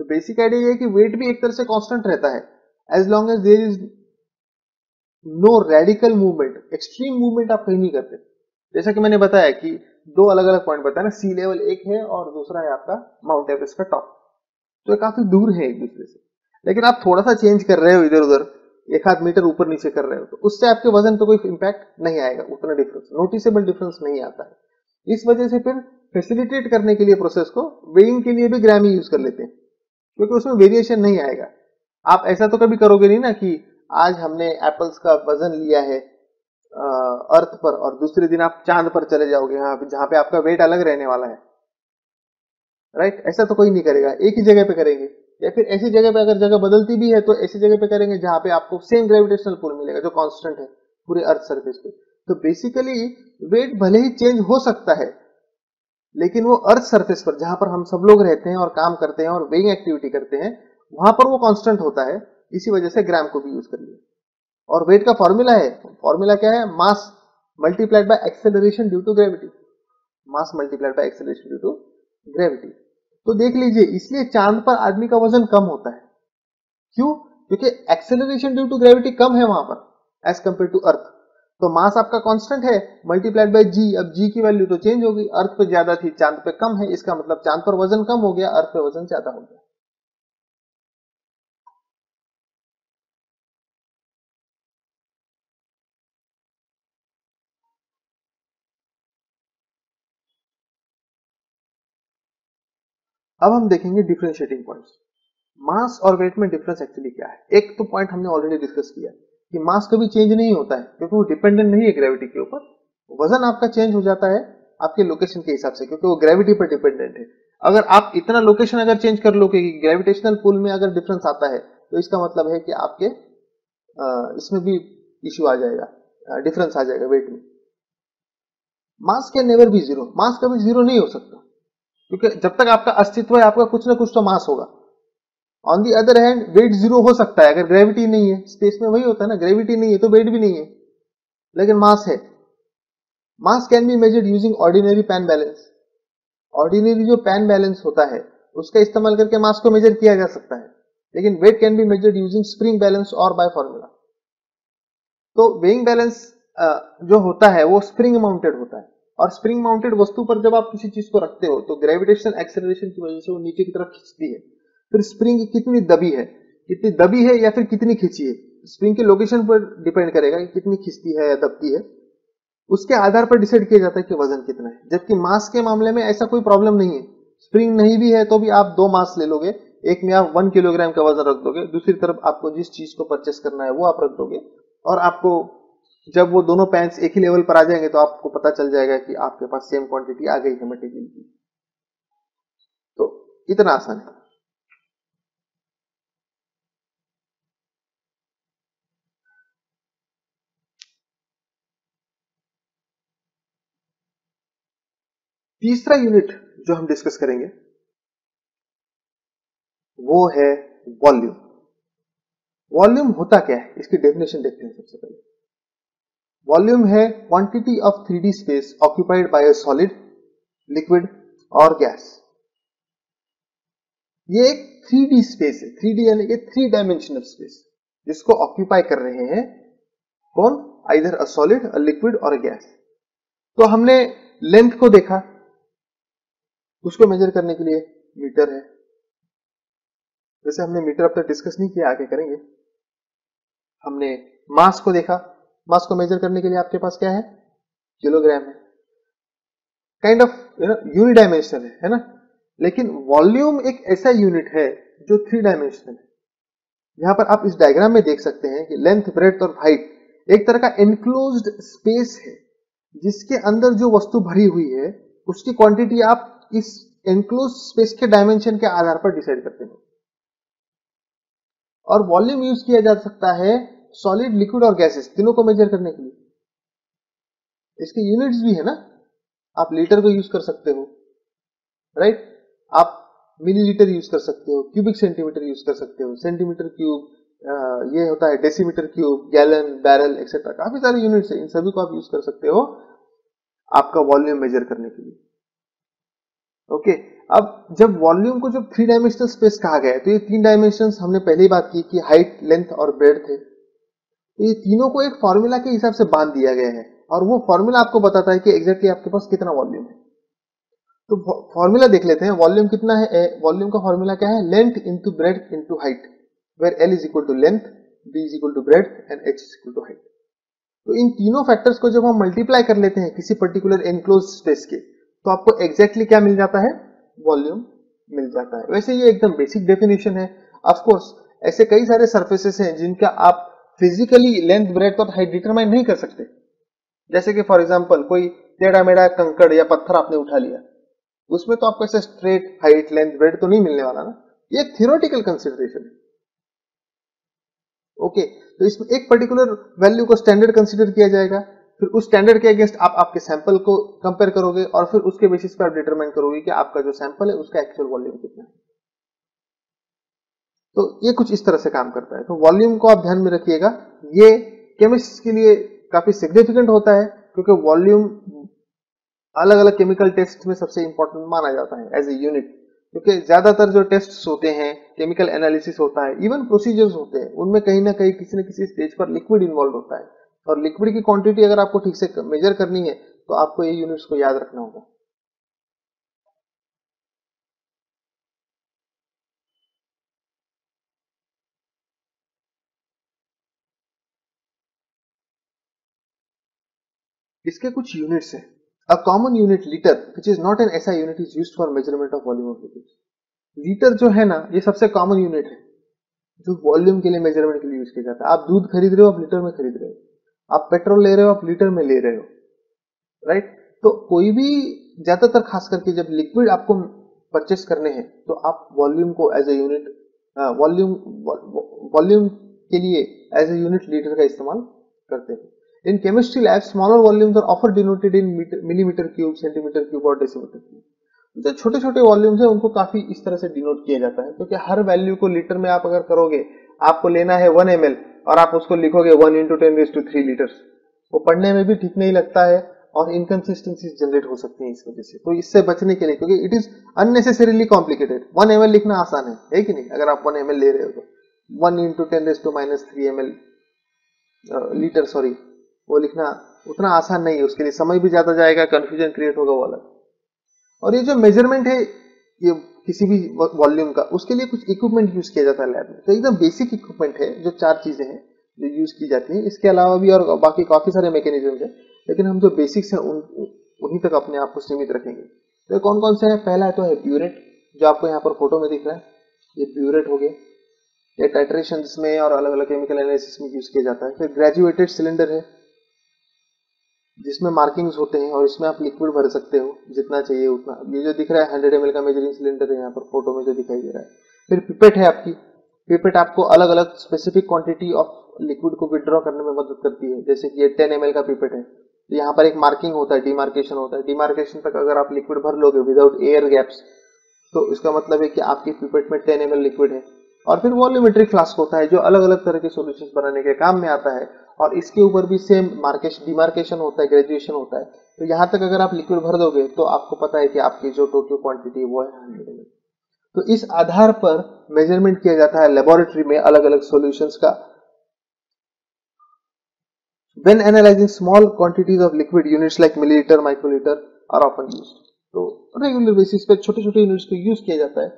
तो बेसिक आइडिया ये है कि वेट भी एक तरह से कांस्टेंट रहता है as long as there is no radical movement. Extreme movement आप कहीं नहीं करते। जैसा कि मैंने बताया कि दो अलग अलग पॉइंट बताया ना, सी लेवल एक है और दूसरा है आपका माउंट एवरेस्ट का टॉप। तो ये काफी दूर है एक दूसरे से, लेकिन आप थोड़ा सा चेंज कर रहे हो इधर उधर, एक आध मीटर ऊपर नीचे कर रहे हो, तो उससे आपके वजन पे कोई इंपैक्ट नहीं आएगा, उतना डिफरेंस, नोटिसेबल डिफरेंस नहीं आता है। इस वजह से फिर फैसिलिटेट करने के लिए प्रोसेस को वेइंग के लिए भी ग्राम ही यूज कर लेते हैं, क्योंकि उसमें वेरिएशन नहीं आएगा। आप ऐसा तो कभी करोगे नहीं ना कि आज हमने एप्पल्स का वजन लिया है अर्थ पर और दूसरे दिन आप चांद पर चले जाओगे, जहां पे आपका वेट अलग रहने वाला है, राइट? ऐसा तो कोई नहीं करेगा, एक ही जगह पे करेंगे। या फिर ऐसी जगह पे अगर जगह बदलती भी है तो ऐसी जगह पे करेंगे जहां पे आपको सेम ग्रेविटेशनल पुल मिलेगा जो कांस्टेंट है पूरे अर्थ सरफेस पे। तो बेसिकली वेट भले ही चेंज हो सकता है, लेकिन वो अर्थ सरफेस पर जहां पर हम सब लोग रहते हैं और काम करते हैं और वेइंग एक्टिविटी करते हैं, वहां पर वो कांस्टेंट होता है। इसी वजह से ग्राम को भी यूज कर लिया। और वेट का फॉर्मूला है, फॉर्मूला क्या है? Mass multiplied by acceleration due to gravity. Mass multiplied by acceleration due to gravity. तो देख लीजिए, इसलिए चांद पर आदमी का वजन कम होता है। क्यों? क्योंकि एक्सेलरेशन ड्यू टू ग्रेविटी कम है वहां पर एज कंपेयर टू अर्थ। तो मास आपका कांस्टेंट है मल्टीप्लाइड बाय जी। अब जी की वैल्यू तो चेंज हो गई, अर्थ पे ज्यादा थी, चांद पे कम है, इसका मतलब चांद पर वजन कम हो गया, अर्थ पे वजन ज्यादा हो गया। अब हम देखेंगे डिफरेंशिएटिंग पॉइंट्स। मास और वेट में डिफरेंस एक्चुअली क्या है? एक तो पॉइंट हमने ऑलरेडी डिस्कस किया कि मास कभी चेंज नहीं होता है क्योंकि वो डिपेंडेंट नहीं है ग्रेविटी के ऊपर। वजन आपका चेंज हो जाता है आपके लोकेशन के हिसाब से, क्योंकि वो ग्रेविटी पर डिपेंडेंट है। अगर आप इतना लोकेशन अगर चेंज कर लो कि ग्रेविटेशनल पुल में अगर डिफरेंस आता है, तो इसका मतलब है कि आपके इसमें भी इश्यू आ जाएगा, डिफरेंस आ जाएगा वेट में। Mass can never be zero. Mass कभी जीरो नहीं हो सकता, क्योंकि जब तक आपका अस्तित्व है आपका कुछ ना कुछ तो मास होगा। On the other hand weight zero हो सकता है अगर ग्रेविटी नहीं है। स्पेस में वही होता है ना, ग्रेविटी नहीं है तो वेट भी नहीं है, लेकिन मास है। मास can be measured using ordinary pan balance. Ordinary जो पैन बैलेंस होता है उसका इस्तेमाल करके मास को मेजर किया जा सकता है, लेकिन weight can be measured using spring balance और बाय फॉर्मूला। तो वेइंग बैलेंस जो होता है वो स्प्रिंग माउंटेड होता है, और स्प्रिंग माउंटेड वस्तु पर जब आप किसी चीज को रखते हो तो ग्रेविटेशनल एक्सेलरेशन की वजह से वो नीचे की तरफ खींचती है। फिर स्प्रिंग कितनी दबी है या फिर कितनी खींची है, स्प्रिंग के लोकेशन पर डिपेंड करेगा कि कितनी खींचती है या दबती है। उसके आधार पर डिसाइड किया जाता है कि वजन कितना है। जबकि मास के मामले में ऐसा कोई प्रॉब्लम नहीं है। स्प्रिंग नहीं भी है तो भी आप 2 मास ले लोगे, एक में आप 1 किलोग्राम का वजन रख दोगे, दूसरी तरफ आपको जिस चीज को परचेस करना है वो आप रख दोगे, और आपको जब वो दोनों पैंट्स एक ही लेवल पर आ जाएंगे तो आपको पता चल जाएगा कि आपके पास सेम क्वांटिटी आ गई है मटेरियल की। तो इतना आसान है। तीसरा यूनिट जो हम डिस्कस करेंगे वो है वॉल्यूम। वॉल्यूम होता क्या है, इसकी डेफिनेशन देखते हैं सबसे पहले। वॉल्यूम है quantity of 3D space occupied by a solid, liquid और गैस। ये एक 3D स्पेस है, 3D यानी कि 3 डायमेंशनल स्पेस, जिसको ऑक्यूपाई कर रहे हैं कौन, either a solid, a liquid और अ गैस। तो हमने लेंथ को देखा, उसको मेजर करने के लिए मीटर है। वैसे हमने मीटर अब तक डिस्कस नहीं किया, आगे करेंगे। हमने मास को देखा, मास को मेजर करने के लिए आपके पास क्या है, किलोग्राम है। काइंड ऑफ यूनि डायमेंशनल है ना। लेकिन वॉल्यूम एक ऐसा यूनिट है जो 3 डायमेंशनल है। यहां पर आप इस डायग्राम में देख सकते हैं कि लेंथ, ब्रेड्थ और हाइट एक तरह का एनक्लोज्ड स्पेस है, जिसके अंदर जो वस्तु भरी हुई है उसकी क्वांटिटी आप इस एनक्लोज्ड स्पेस के डायमेंशन के आधार पर डिसाइड करते हैं। और वॉल्यूम यूज किया जा सकता है सॉलिड, लिक्विड और गैसेस तीनों को मेजर करने के लिए। इसके यूनिट्स भी है ना, आप लीटर को यूज कर सकते हो, राइट, आप मिलीलीटर यूज कर सकते हो, क्यूबिक सेंटीमीटर यूज कर सकते हो, सेंटीमीटर क्यूब, ये होता है decimetre cube, gallon, barrel etcetera, काफी सारे यूनिट्स है, इन सभी को आप यूज कर सकते हो आपका वॉल्यूम मेजर करने के लिए। ओके, अब जब वॉल्यूम को जब 3 डायमेंशनल स्पेस कहा गया है, तो ये 3 डायमेंशंस हमने पहले ही बात की कि हाइट, लेंथ और ब्रेड्थ है। तो ये तीनों को एक फॉर्मूला के हिसाब से बांध दिया गया है, और वो फॉर्मूला आपको बताता है कि एग्जैक्टली आपके पास कितना वॉल्यूम है। तो फॉर्मूला देख लेते हैं, वॉल्यूम कितना है। वॉल्यूम का फॉर्मूला क्या है, length into breadth into height, where L is equal to length, B is equal to breadth and H is equal to height. तो इन तीनों फैक्टर्स को जब हम मल्टीप्लाई कर लेते हैं किसी पर्टिकुलर एनक्लोज स्पेस के, तो आपको एग्जैक्टली क्या मिल जाता है, वॉल्यूम मिल जाता है। वैसे ये एकदम बेसिक डेफिनेशन है। ऑफ कोर्स ऐसे कई सारे सरफेसेस हैं जिनका आप फिजिकली लेंथ, ब्रेड्थ और हाइट डिटरमाइन नहीं कर सकते। जैसे कि फॉर एग्जांपल कोई टेढ़ा मेढ़ा कंकड़ या पत्थर आपने उठा लिया, उसमें तो आपको ऐसे स्ट्रेट हाइट, लेंथ, ब्रेड्थ तो नहीं मिलने वाला ना, ये थियोरेटिकल कंसीडरेशन है। ओके, तो इसमें एक पर्टिकुलर वैल्यू को स्टैंडर्ड कंसीडर किया जाएगा, फिर उस स्टैंडर्ड के अगेंस्ट आप आपके सैंपल को कंपेयर करोगे, और फिर उसके बेसिस पर आप डिटरमाइन करोगे कि आपका जो सैंपल है उसका एक्चुअल वॉल्यूम कितना है। तो ये कुछ इस तरह से काम करता है। तो वॉल्यूम को आप ध्यान में रखिएगा, ये केमिस्ट के लिए काफी सिग्निफिकेंट होता है, क्योंकि वॉल्यूम अलग अलग केमिकल टेस्ट में सबसे इंपॉर्टेंट माना जाता है एज ए यूनिट। क्योंकि ज्यादातर जो टेस्ट होते हैं, केमिकल एनालिसिस होता है, इवन प्रोसीजर्स होते हैं, उनमें कहीं ना कहीं किसी न किसी स्टेज पर लिक्विड इन्वॉल्व होता है, और लिक्विड की क्वांटिटी अगर आपको ठीक से मेजर करनी है तो आपको ये यूनिट्स को याद रखना होगा। इसके कुछ यूनिट्स हैं। A common unit litre which is not an SI unit is used for measurement of volume of liquid. Litre जो है ना, ये सबसे कॉमन यूनिट है जो वॉल्यूम के लिए मेजरमेंट के लिए यूज किया जाता है। आप दूध खरीद रहे हो, आप लीटर में खरीद रहे हो, आप पेट्रोल ले रहे हो, आप लीटर में ले रहे हो, राइट। तो कोई भी, ज्यादातर खास करके जब लिक्विड आपको परचेस करने हैं तो आप वॉल्यूम को एज ए यूनिट, वॉल्यूम के लिए एज ए यूनिट लीटर का इस्तेमाल करते हैं। In chemistry lab smaller volumes are often denoted in millimetre cube, centimetre cube और डेसीमीटर क्यूब। जो छोटे छोटे वॉल्यूम्स है उनको काफी इस तरह से डिनोट किया जाता है, क्योंकि हर वैल्यू को लीटर में आप अगर करोगे, आपको लेना है 1 ml और आप उसको लिखोगे 1 × 10⁻³ लीटर्स, वो पढ़ने में भी ठीक नहीं लगता है और इनकंसिस्टेंसीज जनरेट हो सकती हैं इस वजह से। तो इससे बचने के लिए, क्योंकि it is unnecessarily complicated, 1 ml लिखना आसान है कि नहीं। अगर आप 1 ml ले रहे हो तो 1 × 10⁻³ ml लीटर, सॉरी, वो लिखना उतना आसान नहीं है, उसके लिए समय भी ज्यादा जाएगा, कंफ्यूजन क्रिएट होगा, वो अलग। और ये जो मेजरमेंट है ये किसी भी वॉल्यूम का, उसके लिए कुछ इक्विपमेंट यूज किया जाता है लैब में। तो एकदम बेसिक इक्विपमेंट है, जो 4 चीजें हैं जो यूज की जाती हैं। इसके अलावा भी और बाकी काफी सारे मैकेनिज्म है, लेकिन हम जो बेसिक्स हैं उन्हीं तक अपने आप को सीमित रखेंगे। तो कौन कौन से हैं? पहला है तो है प्यूरेट, जो आपको यहाँ पर फोटो में दिख रहा है, ये प्यूरेट हो गया। ये टाइट्रेशन में और अलग अलग केमिकल एनालिसिस में यूज किया जाता है। फिर ग्रेजुएटेड सिलेंडर है, जिसमें मार्किंग्स होते हैं और इसमें आप लिक्विड भर सकते हो जितना चाहिए उतना। ये जो दिख रहा है 100 ml का मेजरिंग सिलेंडर है यहाँ पर फोटो में जो दिखाई दे रहा है। फिर पिपेट है आपकी, पिपेट आपको अलग अलग स्पेसिफिक क्वांटिटी ऑफ लिक्विड को विड्रॉ करने में मदद करती है। जैसे कि ये 10 ml का पिपेट है, तो यहाँ पर एक मार्किंग होता है, डिमार्केशन होता है। डिमार्केशन तक अगर आप लिक्विड भर लोगे विदाउट एयर गैप्स, तो इसका मतलब है कि आपकी पिपेट में 10 ml लिक्विड है। और फिर वॉल्यूमेट्रिक फ्लास्क होता है, जो अलग अलग तरह के सॉल्यूशंस बनाने के काम में आता है, और इसके ऊपर भी सेम मार्केशन डिमार्केशन होता है, ग्रेजुएशन होता है। तो यहाँ तक अगर आप लिक्विड भर दोगे तो आपको पता है कि आपकी जो टोटल क्वांटिटी है वो है 100 ml। तो इस आधार पर मेजरमेंट किया जाता है लेबोरेटरी में अलग अलग सॉल्यूशंस का। When analyzing small quantities of liquid, units like milliliter, microliter are often used। तो रेगुलर बेसिस पे छोटे छोटे यूनिट्स को यूज किया जाता है